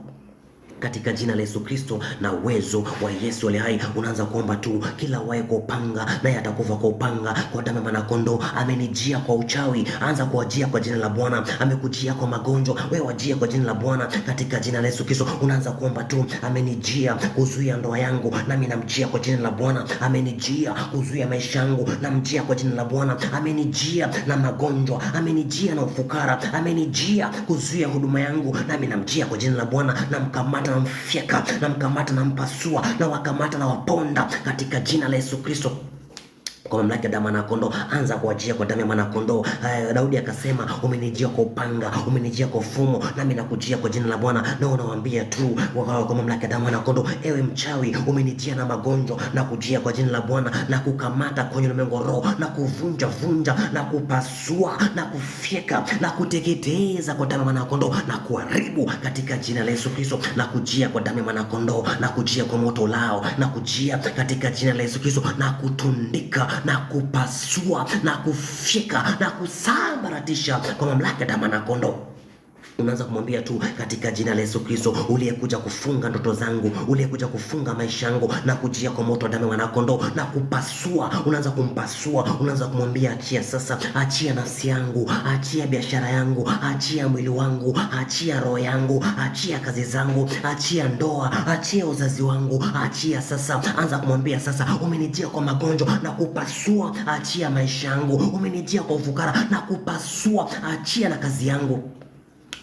katika jina la Yesu Kristo na uwezo wa Yesu aliye hai. Unaanza kuomba tu, kila wae kwa upanga naye atakufa kwa upanga kwa damu ya mwanakondoo. Amenijia kwa uchawi, anza kuwajia kwa jina la Bwana. Amekujia kwa magonjwa, wewe wajia kwa jina la Bwana katika jina la Yesu Kristo. Unaanza kuomba tu, amenijia kuzuia ndoa yangu, nami namjia kwa jina la Bwana. Amenijia kuzuia maisha yangu, namjia kwa jina la Bwana. Amenijia na magonjwa, amenijia na ufukara, amenijia kuzuia huduma yangu, nami namjia kwa jina la Bwana. Namkamata, namfyeka, namkamata, nampasua, na wakamata na waponda katika jina la Yesu Kristo kwa mamlaka ya damu mwanakondoo. Anza kuajia kwa damu ya mwanakondoo. Daudi akasema, umenijia kwa upanga, umenijia kwa fumo, nami nakujia kwa jina la Bwana. Na unawaambia tu kwa mamlaka ya damu mwanakondoo, ewe mchawi, umenijia na magonjwa, na kujia kwa jina la Bwana, na kukamata kwenye ulimwengu roho, na kuvunja na kupasua na kufyeka na kuteketeza kwa damu ya mwanakondoo, na kuharibu katika jina la Yesu Kristo. Na kujia kwa damu ya mwanakondoo, na kujia kwa moto lao, na kujia katika jina la Yesu Kristo, na kutundika na kupasua na kufyeka na kusambaratisha kwa mamlaka ya damu mwanakondoo. Unaanza kumwambia tu, katika jina la Yesu Kristo, uliyekuja kufunga ndoto zangu, uliyekuja kufunga maisha yangu, na kujia kwa moto wa damu ya mwanakondoo na kupasua. Unaanza kumpasua, unaanza kumwambia, achia sasa, achia nafsi yangu, achia biashara yangu, achia mwili wangu, achia roho yangu, achia kazi zangu, achia ndoa, achia uzazi wangu, achia sasa. Anza kumwambia sasa, umenijia kwa magonjwa na kupasua, achia maisha yangu. Umenijia kwa ufukara na kupasua, achia na kazi yangu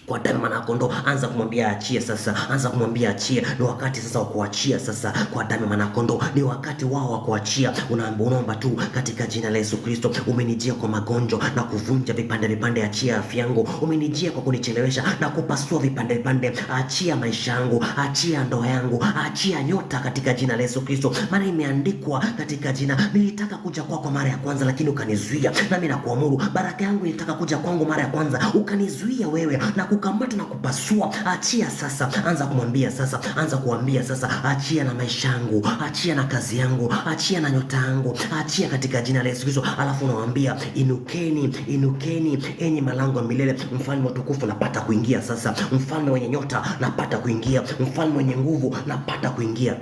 kwa damu mwanakondoo. Anza kumwambia achie sasa, anza kumwambia achie. Ni wakati sasa wa kuachia sasa kwa damu mwanakondoo, ni wakati wao wa kuachia. Unaomba tu katika jina la Yesu Kristo, umenijia kwa magonjwa na kuvunja vipande, achia afya yangu. Umenijia kwa kunichelewesha na kupasua vipande, achia maisha yangu, achia ndoa yangu, achia nyota katika jina la Yesu Kristo. Maana imeandikwa katika jina, nilitaka kuja kwako mara ya kwanza, lakini ukanizuia. Nami nakuamuru, baraka yangu ilitaka kuja kwangu mara ya kwanza, ukanizuia wewe na kukamata na kupasua. Achia sasa, anza kumwambia sasa, anza kuambia sasa, achia na maisha yangu, achia na kazi yangu, achia na nyota yangu, achia katika jina la Yesu Kristo. Alafu unawaambia, inukeni enyi malango ya milele, mfalme wa utukufu napata kuingia sasa. Mfalme wenye nyota napata kuingia, mfalme wenye nguvu napata kuingia.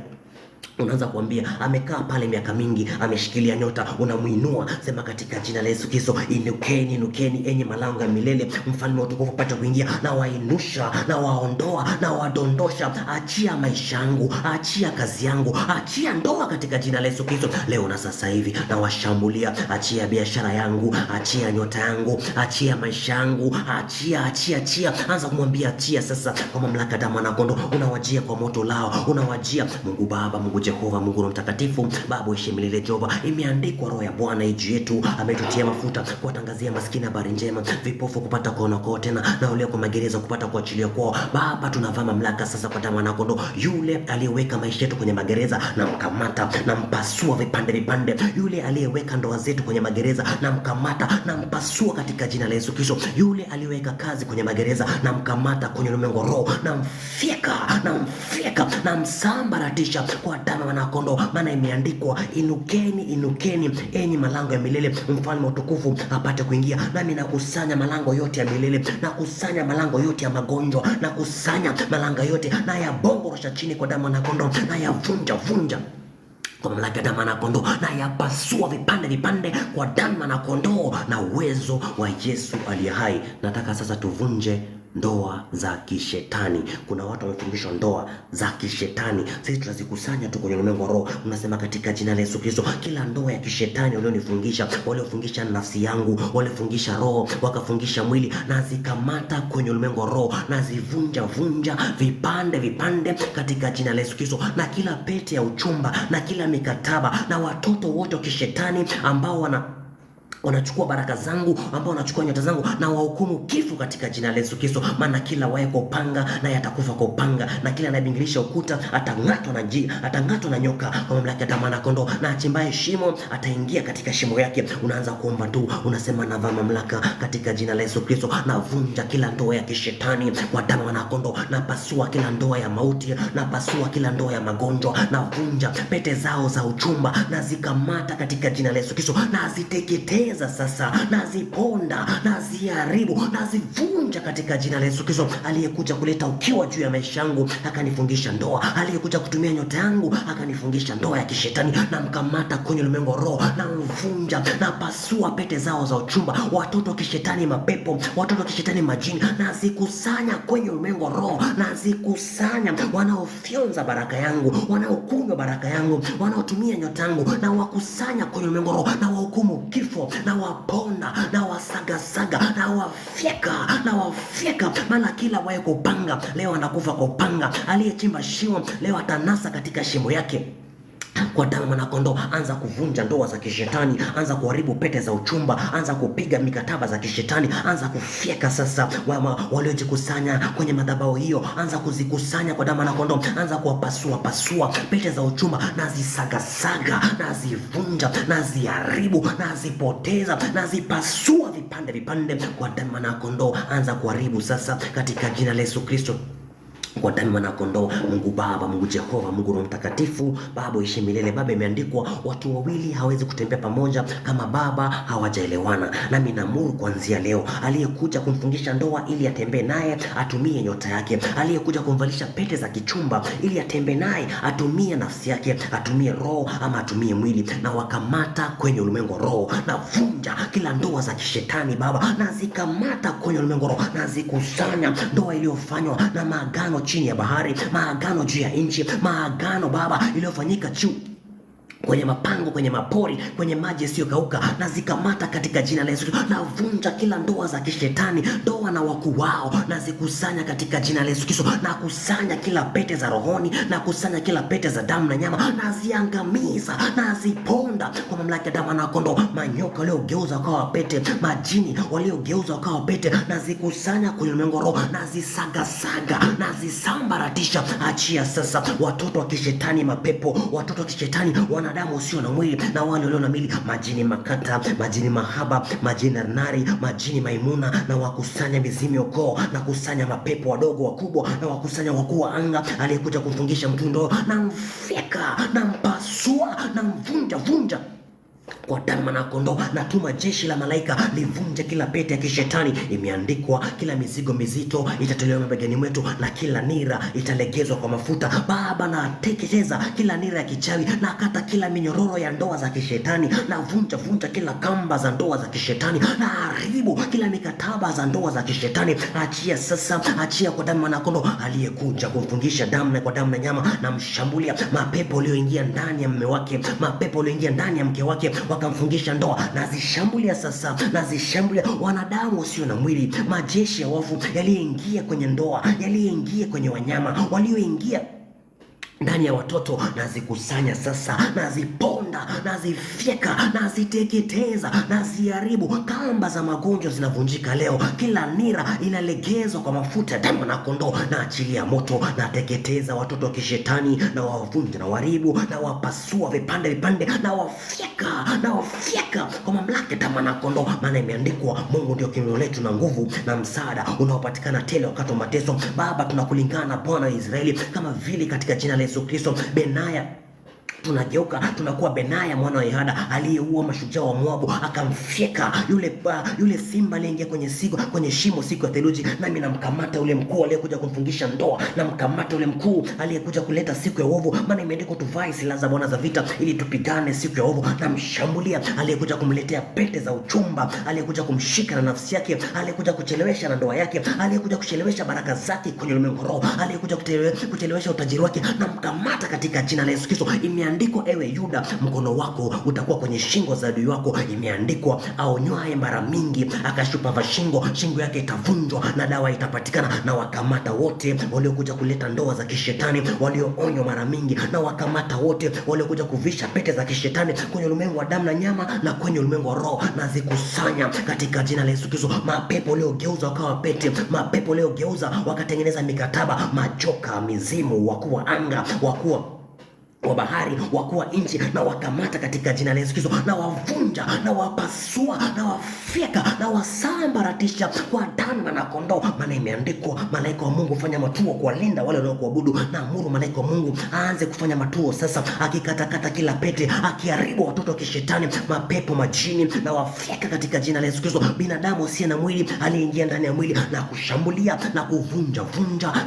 Unaanza kuambia, amekaa pale miaka mingi, ameshikilia nyota, unamuinua. Sema katika jina la Yesu Kristo, inukeni enyi malango ya milele, mfalme wa utukufu pata kuingia. Na wainusha na waondoa na wadondosha. Achia maisha yangu, achia kazi yangu, achia ndoa katika jina la Yesu Kristo leo na sasa hivi. Na washambulia, achia biashara yangu, achia nyota yangu, achia maisha yangu, achia. Anza kumwambia achia sasa kwa mamlaka ya mwanakondoo. Unawajia kwa moto lao, unawajia. Mungu Baba, Mungu Jehova, Mungu Mtakatifu, Baba uishi milele Jehova. Imeandikwa, roho ya Bwana iju yetu, ametutia mafuta kuwatangazia maskini habari njema, vipofu kupata kuona kwao tena, na wale kwa magereza kupata kuachilia kwao. Baba, tunavaa mamlaka sasa kwa damu ya mwanakondoo. Yule aliyeweka maisha yetu kwenye magereza, na mkamata na mpasua vipande. Yule aliyeweka ndoa zetu kwenye magereza, na mkamata na mpasua katika jina la Yesu Kristo. Yule aliyeweka kazi kwenye magereza, na mkamata kwenye ulimwengu roho, na mfyeka na msambaratisha kwa damu ya mwanakondoo. Maana imeandikwa, inukeni enyi malango ya milele, mfalme wa utukufu apate kuingia. Nami nakusanya malango yote ya milele, nakusanya malango yote ya magonjwa, nakusanya malango yote, na yabongorosha chini kwa damu ya mwanakondoo, na yavunja kwa mamlaka ya damu na kondoo, na yapasua vipande vipande kwa damu na kondoo na uwezo wa Yesu aliye hai. Nataka sasa tuvunje ndoa za kishetani. Kuna watu wamefundishwa ndoa za kishetani, sisi tunazikusanya tu kwenye ulimwengu wa roho. Unasema katika jina la Yesu Kristo, kila ndoa ya kishetani walionifungisha, waliofungisha nafsi yangu, waliofungisha roho, wakafungisha mwili, na zikamata kwenye ulimwengu wa roho, na zivunja vipande vipande katika jina la Yesu Kristo, na kila pete ya uchumba na kila mikataba na watoto wote wa kishetani ambao wanachukua baraka zangu, ambao wanachukua nyota zangu, na wahukumu kifo katika jina la Yesu Kristo. Maana kila wae kwa upanga na yatakufa kwa upanga, na kila anayebingirisha ukuta atang'atwa na nyoka kwa mamlaka ya damu na kondoo, na achimbaye shimo ataingia katika shimo yake. Unaanza kuomba tu, unasema navaa mamlaka katika jina la Yesu Kristo, navunja kila ndoa ya kishetani kwa damu na kondoo, napasua kila ndoa ya mauti, napasua kila ndoa ya magonjwa, navunja pete zao za uchumba, na zikamata katika jina la Yesu Kristo, na ziteketeza sasa, naziponda, naziharibu, nazivunja katika jina la Yesu Kristo. Aliyekuja kuleta ukiwa juu ya maisha yangu akanifungisha ndoa, aliyekuja kutumia nyota yangu akanifungisha ndoa ya kishetani, na mkamata kwenye ulimwengu roho, na mvunja, na pasua pete zao za uchumba, watoto kishetani mapepo, watoto kishetani majini, na zikusanya kwenye ulimwengu roho, na zikusanya wanaofyonza baraka yangu, wanaokunywa baraka yangu, wanaotumia nyota yangu, na wakusanya kwenye ulimwengu roho, na wahukumu kifo, na waponda, na wasagasaga, na wafyeka. Maana kila wae kwa upanga leo anakufa kwa upanga, aliyechimba shimo leo atanasa katika shimo yake kwa damu na kondoo. Anza kuvunja ndoa za kishetani, anza kuharibu pete za uchumba, anza kupiga mikataba za kishetani, anza kufyeka sasa waliojikusanya kwenye madhabahu hiyo, anza kuzikusanya kwa damu na kondoo, anza kuwapasua pete za uchumba, na zisagasaga, na zivunja, na ziharibu, na zipoteza, na zipasua vipande kwa damu na kondoo. Anza kuharibu sasa katika jina la Yesu Kristo kwa damu na kondoo. Mungu Baba, Mungu Jehova, Mungu Roho Mtakatifu, Baba uishi milele. Baba, imeandikwa watu wawili hawezi kutembea pamoja kama Baba hawajaelewana. Nami naamuru kuanzia leo, aliyekuja kumfungisha ndoa ili atembee naye atumie nyota yake, aliyekuja kumvalisha pete za kichumba ili atembee naye atumie nafsi yake, atumie roho ama atumie mwili, na wakamata kwenye ulimwengu roho, na vunja kila ndoa za kishetani Baba, na zikamata kwenye ulimwengu roho, na zikusanya ndoa iliyofanywa na maagano chini ya bahari, maagano juu ya nchi, maagano Baba iliyofanyika juu kwenye mapango, kwenye mapori, kwenye maji yasiyokauka, na zikamata katika jina la Yesu. Na vunja kila ndoa za kishetani, ndoa na wakuu wao, na zikusanya katika jina la Yesu Kristo, na kusanya kila pete za rohoni, na kusanya kila pete za damu na nyama, na ziangamiza, na ziponda kwa mamlaka ya damu na kondoo. Manyoka waliogeuza wakawa pete, majini waliogeuza wakawa pete, na zikusanya kwenye ulimwengu roho, na zisagasaga, na zisambaratisha. Achia sasa watoto wa kishetani mapepo, watoto wa kishetani wanadamu usio na mwili na wale walio na mwili, majini makata, majini mahaba, majini nari, majini maimuna, na wakusanya mizimu ya ukoo, na kusanya mapepo wadogo wakubwa, na wakusanya wakuu wa anga aliyekuja kumfungisha mtu ndoa, na mfyeka, na mpasua, na mvunja kwa damu na kondoo. Natuma jeshi la malaika livunje kila pete ya kishetani. Imeandikwa kila mizigo mizito itatolewa mabegani mwetu, na kila nira italegezwa kwa mafuta. Baba, na teketeza kila nira ya kichawi, na kata kila minyororo ya ndoa za kishetani, na vunja kila kamba za ndoa za kishetani, na haribu kila mikataba za ndoa za kishetani. Achia sasa, achia kwa damu na kondoo aliyekuja kumfungisha damu na kwa damu na nyama, na mshambulia mapepo walioingia ndani ya mume wake, mapepo walioingia ndani ya mke wake wakamfungisha ndoa, na zishambulia sasa, na zishambulia wanadamu usio na mwili, majeshi ya wafu yaliyoingia kwenye ndoa, yaliyoingia kwenye wanyama, walioingia ndani ya watoto, na zikusanya sasa, na ziponda, na zifyeka, na ziteketeza, na ziharibu. Kamba za magonjwa zinavunjika leo, kila nira inalegezwa kwa mafuta ya damu na kondoo, na achilia moto, na teketeza watoto wa kishetani, na wavunja, na waharibu, na wapasua vipande, na wafyeka kwa mamlaka ya damu na kondoo. Maana imeandikwa, Mungu ndio kimbilio letu na nguvu na msaada unaopatikana tele wakati wa mateso. Baba, tunakulingana Bwana wa Israeli, kama vile katika jina la Yesu Kristo. Benaya tunageuka tunakuwa Benaya mwana wa Yehoyada aliyeua mashujaa wa Moabu, akamfyeka yule simba aliyeingia kwenye shimo siku ya theluji. Nami namkamata yule mkuu aliyekuja kumfungisha ndoa, namkamata yule mkuu aliyekuja kuleta siku ya uovu, maana imeandikwa tuvae silaha za Bwana za vita ili tupigane siku ya uovu. Namshambulia aliyekuja kumletea pete za uchumba, aliyekuja kumshika na nafsi yake, aliyekuja kuchelewesha na ndoa yake, aliyekuja kuchelewesha baraka zake kwenye ulimwengu roho, aliyekuja kuchelewesha utajiri wake. Namkamata katika jina la Yesu Kristo. Imeandikwa, ewe Yuda, mkono wako utakuwa kwenye shingo za adui wako. Imeandikwa, aonywaye mara mingi akashupavu shingo yake itavunjwa na dawa itapatikana. Na wakamata wote waliokuja kuleta ndoa za kishetani, walioonywa mara mingi, na wakamata wote waliokuja kuvisha pete za kishetani kwenye ulimwengu wa damu na nyama na kwenye ulimwengu wa roho, na zikusanya katika jina la Yesu Kristo. Mapepo waliogeuza wakawa pete, mapepo waliogeuza wakatengeneza mikataba, majoka, mizimu, wakuu wa anga, wakuu wa bahari, wakuu wa nchi, na wakamata katika jina la Yesu Kristo, na wavunja na wapasua na wafyeka na wasambaratisha kwa damu na kondoo. Maana imeandikwa, malaika wa Mungu fanya matuo kuwalinda wale wanaokuabudu. Na amuru malaika wa Mungu aanze kufanya matuo sasa, akikatakata kila pete, akiharibu watoto wa kishetani, mapepo, majini, na wafyeka katika jina la Yesu Kristo. Binadamu asiye na mwili aliyeingia ndani ya mwili, na kushambulia na kuvunja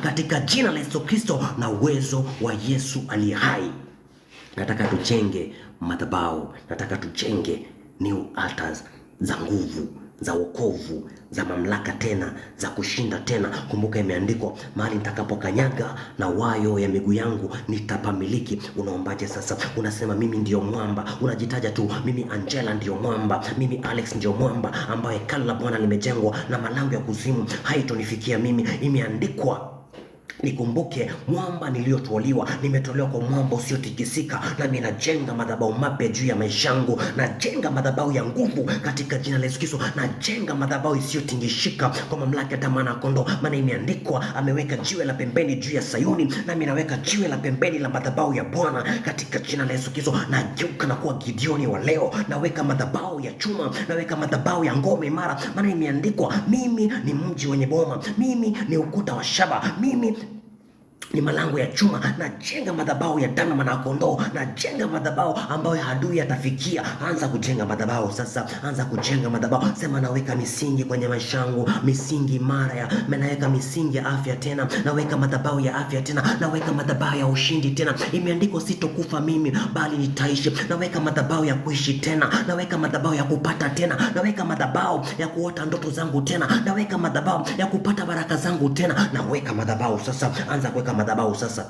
katika jina la Yesu Kristo na uwezo wa Yesu aliye hai. Nataka tujenge madhabahu, nataka tujenge new altars za nguvu, za wokovu, za mamlaka tena, za kushinda tena. Kumbuka imeandikwa, mahali nitakapokanyaga na wayo ya miguu yangu nitapamiliki. Unaombaje sasa? Unasema mimi ndio mwamba, unajitaja tu, mimi Angela ndio mwamba, mimi Alex ndio mwamba ambaye hekalu la Bwana limejengwa na malango ya kuzimu haitonifikia mimi. Imeandikwa, nikumbuke mwamba niliyotwaliwa, nimetolewa kwa mwamba usiotikisika, nami najenga madhabahu mapya juu ya maisha yangu. Najenga madhabahu ya nguvu katika jina la Yesu Kristo. Najenga madhabahu isiyotingishika kwa mamlaka ya damu na kondoo. Maana imeandikwa, ameweka jiwe la pembeni juu ya Sayuni, nami naweka jiwe la pembeni la madhabahu ya Bwana katika jina la Yesu Kristo. Nageuka na kuwa Gideoni wa leo, naweka madhabahu ya chuma, naweka madhabahu ya ngome imara. Maana imeandikwa, mimi ni mji wenye boma, mimi ni ukuta wa shaba, mimi ni malango ya chuma. Najenga madhabahu ya damu na kondoo, najenga madhabahu ambayo adui atafikia. Anza kujenga madhabahu sasa, anza kujenga madhabahu. Sema, naweka misingi kwenye maisha yangu, misingi imara naweka misingi ya afya tena, naweka madhabahu ya afya tena, naweka madhabahu ya ushindi tena. Imeandikwa, sitokufa mimi bali nitaishi. Naweka madhabahu ya kuishi tena, naweka madhabahu ya kupata tena, naweka madhabahu ya kuota ndoto zangu tena, naweka madhabahu ya kupata baraka zangu tena. Naweka madhabahu sasa, anza kuweka madhabahu sasa.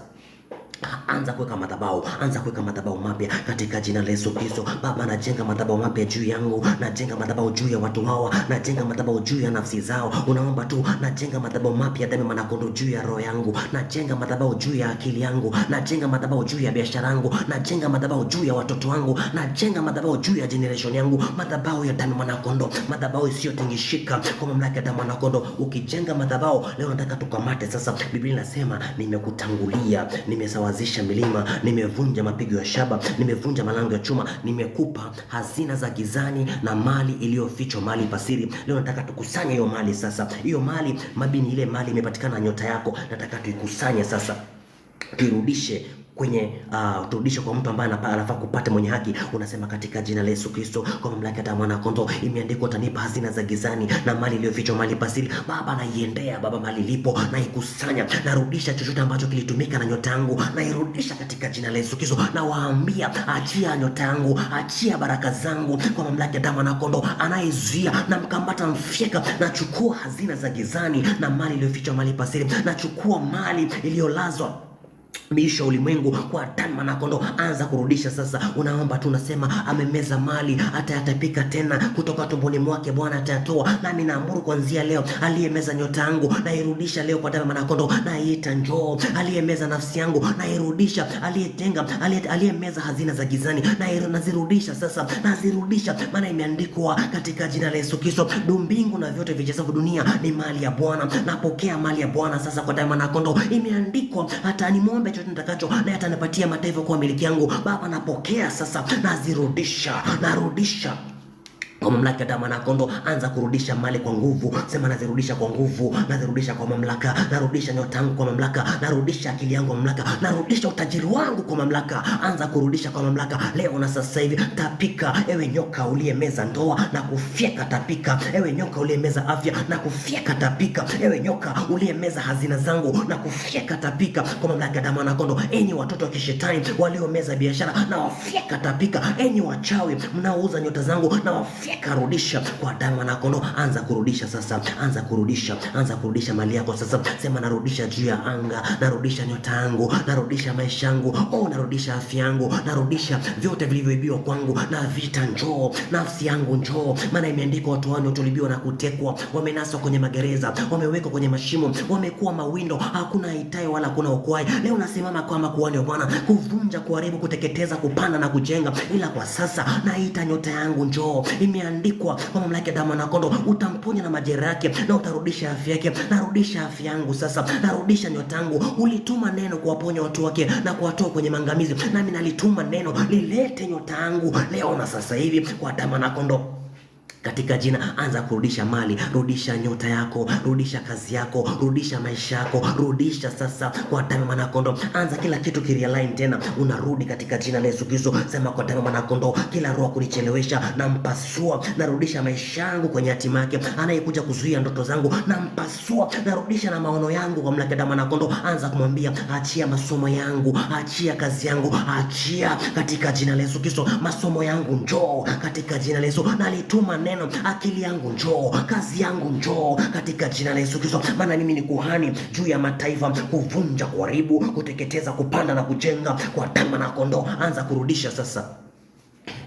Anza kuweka madhabahu, anza kuweka madhabahu mapya katika jina la Yesu Kristo. Baba, najenga madhabahu mapya juu yangu, najenga madhabahu juu ya watu hawa, najenga madhabahu juu ya nafsi zao. Unaomba tu, najenga madhabahu mapya damu na kondoo juu ya roho yangu, najenga madhabahu juu ya akili yangu, najenga madhabahu juu ya biashara yangu, najenga madhabahu juu ya watoto wangu, najenga madhabahu juu ya generation yangu, madhabahu ya damu na kondoo, madhabahu isiyotingishika kwa mamlaka ya damu na kondoo. Ukijenga madhabahu leo, nataka tukamate sasa. Biblia inasema, nimekutangulia, nimesawazisha milima, nimevunja mapigo ya shaba, nimevunja malango ya chuma, nimekupa hazina za gizani na mali iliyofichwa mahali pasiri. Leo nataka tukusanye hiyo mali sasa. Hiyo mali mabini, ile mali imepatikana nyota yako, nataka tuikusanye sasa, tuirudishe kwenye turudishe kwa mtu ambaye anafaa kupata, mwenye haki. Unasema, katika jina la Yesu Kristo, kwa mamlaka ya damu na kondoo, imeandikwa, utanipa hazina za gizani na mali iliyofichwa mahali pasiri. Baba, naiendea Baba mali ilipo, naikusanya, narudisha chochote ambacho kilitumika na nyota yangu, nairudisha katika jina la Yesu Kristo. Na waambia, achia nyota yangu, achia baraka zangu kwa mamlaka ya damu na kondoo. Anayezuia na mkambata, mfyeka. Nachukua hazina za gizani na mali iliyofichwa mahali pasiri, nachukua mali iliyolazwa miisho ulimwengu kwa damu na kondoo. Anza kurudisha sasa. Unaomba tu, unasema, amemeza mali hata atapika tena, kutoka tumboni mwake Bwana atatoa. Nami naamuru kuanzia leo, aliyemeza nyota yangu nairudisha leo kwa damu na kondoo. Naita njoo, aliyemeza nafsi yangu nairudisha, aliyetenga, aliyemeza hazina za gizani nazirudisha sasa, nazirudisha. Maana imeandikwa katika jina la Yesu Kristo, mbingu na vyote vijazavyo dunia ni mali ya Bwana. Napokea mali ya Bwana sasa kwa damu na kondoo. Imeandikwa, hata nimwombe chochote nitakacho naye atanipatia mataifa kwa miliki yangu. Baba, napokea sasa, nazirudisha, narudisha Kwa mamlaka ya damu na kondoo, anza kurudisha mali kwa nguvu. Sema nazirudisha kwa nguvu, nazirudisha kwa mamlaka, narudisha nyota yangu kwa mamlaka, narudisha akili yangu kwa mamlaka, narudisha utajiri wangu kwa mamlaka. Anza kurudisha kwa mamlaka leo na sasa hivi. Tapika ewe nyoka uliyemeza ndoa na kufyeka, tapika ewe nyoka uliyemeza afya na kufyeka, tapika ewe nyoka uliyemeza hazina zangu na kufyeka, tapika kwa mamlaka ya damu na kondoo. Enyi watoto wa kishetani waliomeza biashara na wafyeka, tapika. Enyi wachawi mnaouza nyota zangu na wafyeka, rudisha kwa damu na kondoo. Anza kurudisha sasa, anza kurudisha mali yako sasa. Sema narudisha juu ya anga, narudisha nyota yangu, narudisha maisha yangu, narudisha afya yangu, narudisha vyote vilivyoibiwa kwangu. Na vita njoo, nafsi yangu njoo, maana imeandikwa watu wao waliolibiwa na kutekwa, wamenaswa kwenye magereza, wamewekwa kwenye mashimo, wamekuwa mawindo, hakuna aitaye wala hakuna okoaye. Leo nasimama kama kuhani wa Bwana kuvunja, kuharibu, kuteketeza, kupanda na kujenga. Ila kwa sasa naita nyota yangu njoo. Imeandikwa kwa mamlaka ya damu na kondoo, utamponya na majeraha yake na utarudisha afya yake. Narudisha afya yangu sasa, narudisha nyota yangu. Ulituma neno kuwaponya watu wake na kuwatoa kwenye mangamizi, nami nalituma neno lilete nyota yangu leo na sasa hivi kwa damu na kondoo. Katika jina, anza kurudisha mali, rudisha nyota yako, rudisha kazi yako, rudisha maisha yako, rudisha sasa kwa damu na kondoo. Anza kila kitu kirealign tena, unarudi katika jina la Yesu Kristo. Sema kwa damu na kondoo, kila roho kunichelewesha na mpasua, narudisha maisha yangu kwenye hatima yake. Anayekuja kuzuia ndoto zangu na mpasua, narudisha na maono yangu kwa mamlaka ya damu na kondoo. Anza kumwambia achia masomo yangu, achia kazi yangu, achia katika jina la Yesu Kristo. Masomo yangu njoo katika jina la Yesu. Nalituma neno, akili yangu njoo, kazi yangu njoo katika jina la Yesu Kristo. Maana mimi ni kuhani juu ya mataifa, kuvunja, kuharibu, kuteketeza, kupanda na kujenga kwa damu na kondoo. Anza kurudisha sasa.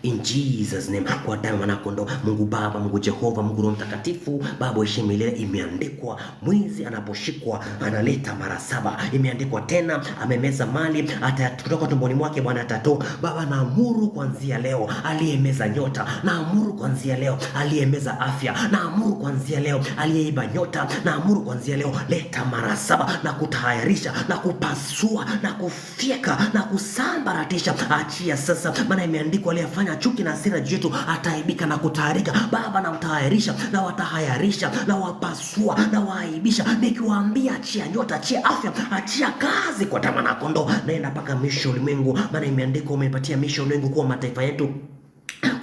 In Jesus name, kwa damu na kondoo. Mungu Baba, Mungu Jehova, Mungu Roho Mtakatifu, Baba uishi milele. Imeandikwa mwizi anaposhikwa analeta mara 7. Imeandikwa tena amemeza mali atatoka tumboni mwake Bwana atatoa. Baba, naamuru kuanzia leo aliyemeza nyota, naamuru kuanzia leo aliyemeza afya, naamuru kuanzia leo aliyeiba nyota, naamuru kuanzia leo leta mara 7 na kutahayarisha na kupasua na kufyeka na kusambaratisha. Achia sasa, maana imeandikwa aliyefanya chuki na hasira juu yetu ataibika na kutaharika. Baba, na mtahayarisha na watahayarisha na wapasua na waaibisha, nikiwaambia achia nyota, achia afya, achia kazi kwa damu na kondoo. Naenda mpaka misho ulimwengu, maana imeandikwa umenipatia misho ulimwengu kuwa mataifa yetu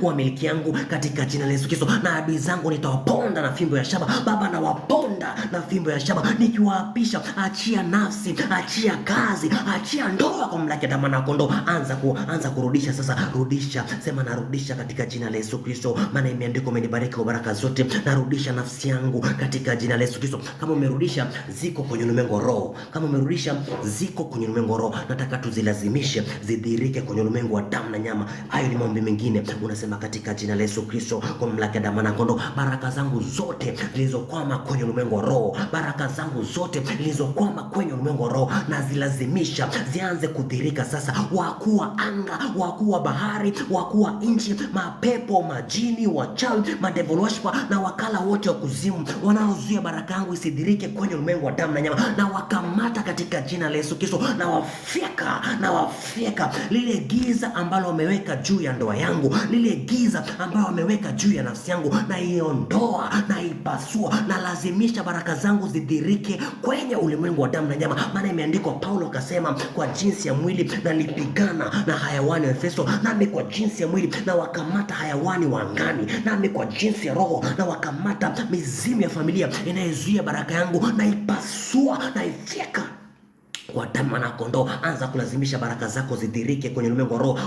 kuwa miliki yangu katika jina la Yesu Kristo. Na adui zangu nitawaponda na fimbo ya shaba. Baba, na waponda na fimbo ya shaba nikiwaapisha. Achia nafsi, achia kazi, achia ndoa kwa mamlaka ya damu na kondoo. Anza kurudisha sasa, rudisha. Sema narudisha katika jina la Yesu Kristo, maana imeandikwa umenibariki kwa baraka zote. Narudisha nafsi yangu katika jina la Yesu Kristo. Kama umerudisha ziko kwenye ulimwengu roho, kama umerudisha ziko kwenye ulimwengu roho, nataka tuzilazimishe zidhirike kwenye ulimwengu wa damu na nyama. Hayo ni maombi mengine. Unasema katika jina la Yesu Kristo, kwa mamlaka ya damu na kondoo, baraka zangu zote zilizokwama kwenye ulimwengu wa roho, baraka zangu zote zilizokwama kwenye ulimwengu wa roho, na zilazimisha zianze kudhirika sasa. Wakuu wa anga, wakuu wa bahari, wakuu wa nchi, mapepo, majini, wachawi, madevil worshiper na wakala wote wa kuzimu wanaozuia baraka yangu isidhirike kwenye ulimwengu wa damu na nyama, na wakamata katika jina la Yesu Kristo, na wafyeka lile giza ambalo wameweka juu ya ndoa yangu, lile giza ambayo wameweka juu ya nafsi yangu, na iondoa na ipasua, na lazimisha baraka zangu zidhirike kwenye ulimwengu wa damu na nyama. Maana imeandikwa, Paulo akasema, kwa jinsi ya mwili nalipigana na hayawani wa Efeso, nami kwa jinsi ya mwili na wakamata hayawani wa angani, nami kwa jinsi ya roho na wakamata mizimu ya familia inayozuia baraka yangu, na ipasua na ifyeka kwa damu na kondoo. Anza kulazimisha baraka zako zidhirike kwenye ulimwengu wa roho.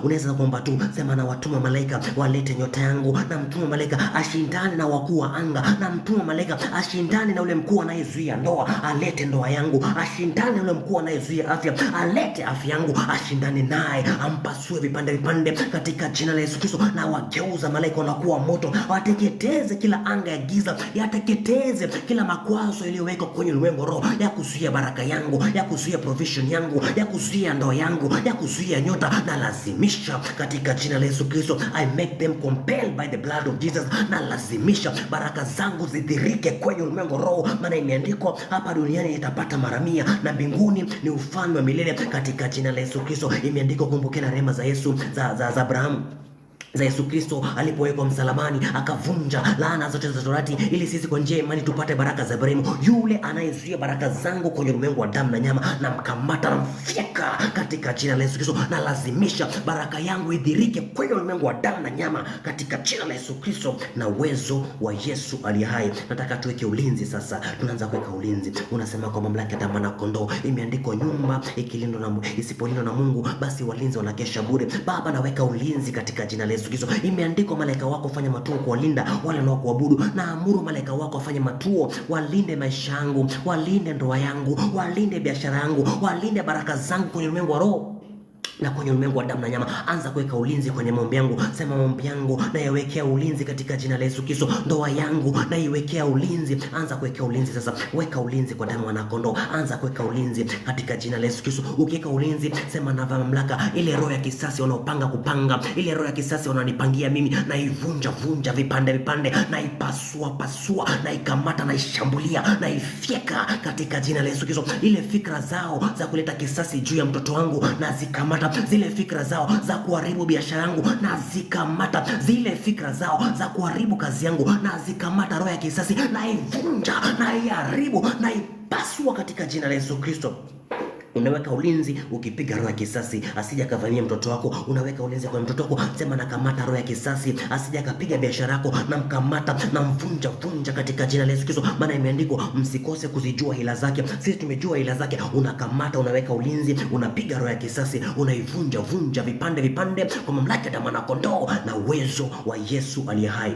Unaweza kuomba tu, sema na watuma malaika walete nyota yangu, na mtuma malaika ashindane na wakuu wa anga, na mtuma malaika ashindane na ule mkuu anayezuia ndoa, alete ndoa yangu, ashindane na ule mkuu anayezuia afya, alete afya yangu, ashindane naye, ampasue vipande vipande katika jina la Yesu Kristo. Na wageuza malaika wanakuwa moto, wateketeze kila anga ya giza, yateketeze kila makwazo yaliyowekwa kwenye ulimwengu wa roho ya kuzuia baraka yangu, ya kuzuia provision yangu, ya kuzuia ndoa yangu, ya kuzuia nyota, na lazimisha katika jina la Yesu Kristo. I make them compelled by the blood of Jesus. Na lazimisha baraka zangu zidhirike kwenye ulimwengu roho, maana imeandikwa, hapa duniani nitapata mara 100 na mbinguni ni ufalme wa milele katika jina la Yesu Kristo. Imeandikwa, kumbukeni rehema za Yesu za Abrahamu za Yesu Kristo alipowekwa msalabani, akavunja laana zote za Torati ili sisi kwa njia ya imani tupate baraka za Ibrahimu. Yule anayezuia baraka zangu kwenye ulimwengu wa damu na nyama, na mkamata na mfyeka katika jina la Yesu Kristo, na lazimisha baraka yangu idhirike kwenye ulimwengu wa damu na nyama katika jina la Yesu Kristo na uwezo wa Yesu aliye hai. Nataka tuweke ulinzi sasa. Tunaanza kuweka ulinzi. Unasema kwa mamlaka ya damu na kondoo, imeandikwa nyumba ikilindwa na isipolindwa na Mungu basi walinzi wanakesha bure. Baba, naweka ulinzi katika jina la Yesu Kristo. Imeandikwa malaika wako wafanye matuo kuwalinda wale wanaokuabudu. Naamuru malaika wako wafanye matuo, walinde maisha yangu, walinde ndoa yangu, walinde biashara yangu, walinde baraka zangu kwenye ulimwengu wa roho na kwenye ulimwengu wa damu na nyama. Anza kuweka ulinzi kwenye maombi yangu. Sema, maombi yangu na yawekea ulinzi katika jina la Yesu Kristo. Ndoa yangu na iwekea ulinzi. Anza kuweka ulinzi sasa. Weka ulinzi kwa damu ya kondoo. Anza kuweka ulinzi katika jina la Yesu Kristo. Ukiweka ulinzi, sema, na mamlaka ile roho ya kisasi wanaopanga kupanga, ile roho ya kisasi wananipangia mimi, na ivunja vunja vipande vipande, na ipasua pasua, na ikamata, na ishambulia, na ifyeka katika jina la Yesu Kristo. Ile fikra zao za kuleta kisasi juu ya mtoto wangu na zikamata. Zile fikra zao za kuharibu biashara yangu na zikamata. Zile fikra zao za kuharibu kazi yangu na zikamata. Roho ya kisasi na ivunja, na iharibu, na ipasua katika jina la Yesu Kristo. Unaweka ulinzi ukipiga roho ya kisasi asije akavamia mtoto wako. Unaweka ulinzi kwa mtoto wako. Sema, nakamata roho ya kisasi asije akapiga biashara yako, na mkamata na mvunja vunja katika jina la Yesu Kristo. Maana imeandikwa msikose kuzijua hila zake. Sisi tumejua hila zake. Unakamata, unaweka ulinzi, unapiga roho ya kisasi, unaivunja vunja vipande vipande kwa mamlaka ya damu na kondoo na uwezo wa Yesu aliye hai.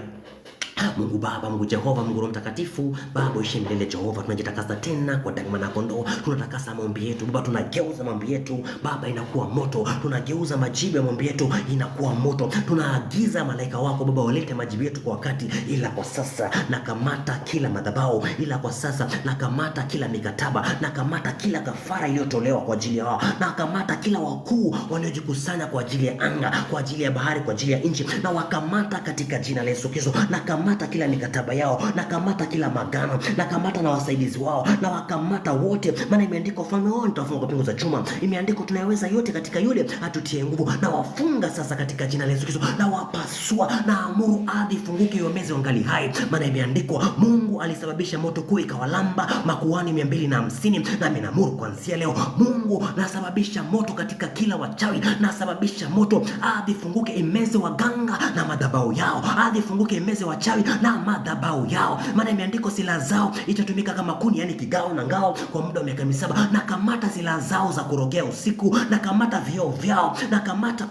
Mungu Baba, Mungu Jehova, Mungu Roho Mtakatifu, Baba uishi milele Jehova, tunajitakasa tena kwa damu na kondoo. Tunatakasa maombi yetu Baba, tunageuza maombi yetu Baba inakuwa moto. Tunageuza majibu ya maombi yetu inakuwa moto. Tunaagiza malaika wako Baba walete majibu yetu kwa wakati. Ila kwa sasa nakamata kila madhabahu, ila kwa sasa nakamata kila mikataba, nakamata kila kafara iliyotolewa kwa ajili ya wao, nakamata kila wakuu waliojikusanya kwa ajili ya anga, kwa ajili ya bahari, kwa ajili ya nchi, na wakamata katika jina la Yesu Kristo. Nakamata kila mikataba yao, nakamata kila magano, nakamata na wasaidizi wao, na wakamata wote. Maana imeandikwa ufalme wao nitawafunga kwa pingu za chuma. Imeandikwa tunayaweza yote katika yule atutie nguvu. Na wafunga sasa katika jina la Yesu Kristo, na wapasua, na amuru ardhi ifunguke iwameze wangali hai. Maana imeandikwa Mungu alisababisha moto kuu ikawalamba makuhani 250. Na mimi naamuru kuanzia leo, Mungu nasababisha moto katika kila wachawi, nasababisha moto, ardhi ifunguke imeze waganga na madhabahu yao, ardhi ifunguke imeze wachawi na madhabahu yao. Maana imeandikwa silaha zao itatumika kama kuni, yani kigao na ngao, kwa muda wa miaka 7. Na kamata silaha zao za kurogea usiku, na kamata vioo vyao, na kamata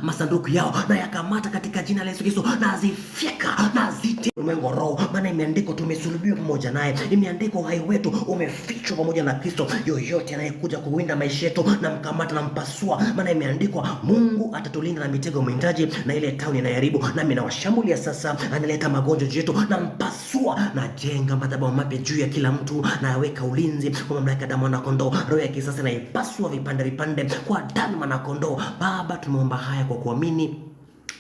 masanduku yao, na yakamata katika jina la Yesu Kristo, na azifyeka na zite ulimwengu roho. Maana imeandikwa tumesulubiwa pamoja naye. Imeandikwa uhai wetu umefichwa pamoja na Kristo. Yoyote anayekuja kuwinda maisha yetu na mkamata na mpasua. Maana imeandikwa Mungu atatulinda na mitego mwindaji na ile tauni inayaribu. Nami nawashambulia sasa, analeta magonjwa juu yetu na mpasua, na jenga madhabahu mapya juu ya kila mtu, na yaweka ulinzi kwa mamlaka ya damu na kondoo. Roho ya kisasa na ipasua vipande vipande kwa damu na kondoo. Baba, tumeomba haya kwa kuamini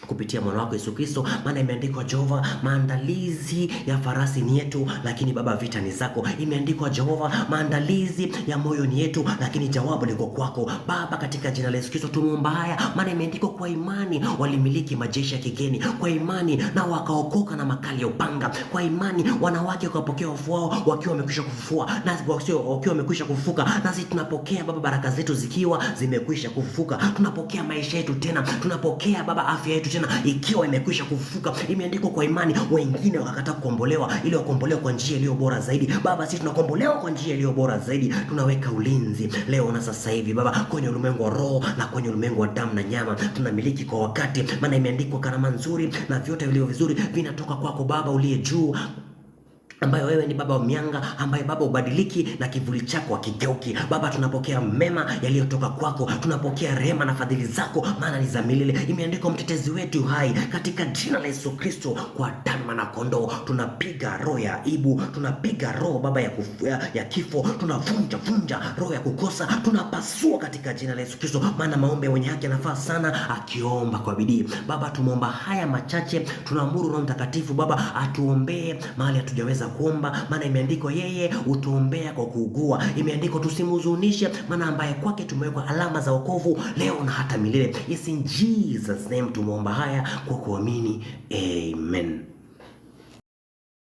kupitia mwana wako Yesu Kristo. Maana imeandikwa Jehova, maandalizi ya farasi ni yetu, lakini Baba vita ni zako. Imeandikwa Jehova, maandalizi ya moyo ni yetu, lakini jawabu liko kwako. Baba, katika jina la Yesu Kristo tumeomba haya. Maana imeandikwa kwa imani walimiliki majeshi ya kigeni, kwa imani na wakaokoka na makali ya upanga, kwa imani wanawake wakapokea wafu wao wakiwa wamekwisha kufufua, na wakiwa wamekwisha kufufuka. Nasi tunapokea Baba baraka zetu zikiwa zimekwisha kufufuka. Tunapokea maisha yetu tena, tunapokea Baba afya yetu tena ikiwa imekwisha kufufuka. Imeandikwa kwa imani wengine wakakataa kukombolewa ili wakombolewe kwa njia iliyo bora zaidi. Baba, sisi tunakombolewa kwa njia iliyo bora zaidi. Tunaweka ulinzi leo na sasa hivi Baba kwenye ulimwengu wa roho na kwenye ulimwengu wa damu na nyama. Tunamiliki kwa wakati. Maana imeandikwa karama nzuri na vyote vilivyo vizuri vinatoka kwako Baba uliye juu, ambaye wewe ni Baba wa mianga, ambaye Baba ubadiliki na kivuli chako hakigeuki. Baba, tunapokea mema yaliyotoka kwako, tunapokea rehema na fadhili zako, maana ni za milele. Imeandikwa mtetezi wetu hai katika jina la Yesu Kristo, kwa damu na kondoo. Tunapiga roho ya aibu, tunapiga roho Baba ya kifo, tunavunja roho ya kukosa, tunapasua katika jina la Yesu Kristo. Maana maombi ya mwenye haki yanafaa sana akiomba kwa bidii. Baba, tumeomba haya machache, tunaamuru Roho Mtakatifu Baba atuombee mahali hatujaweza tunaweza kuomba, maana imeandikwa yeye utuombea kwa kuugua. Imeandikwa tusimhuzunishe, maana ambaye kwake tumewekwa alama za wokovu leo na hata milele. Yes, in Jesus name tumeomba haya kwa kuamini. Amen.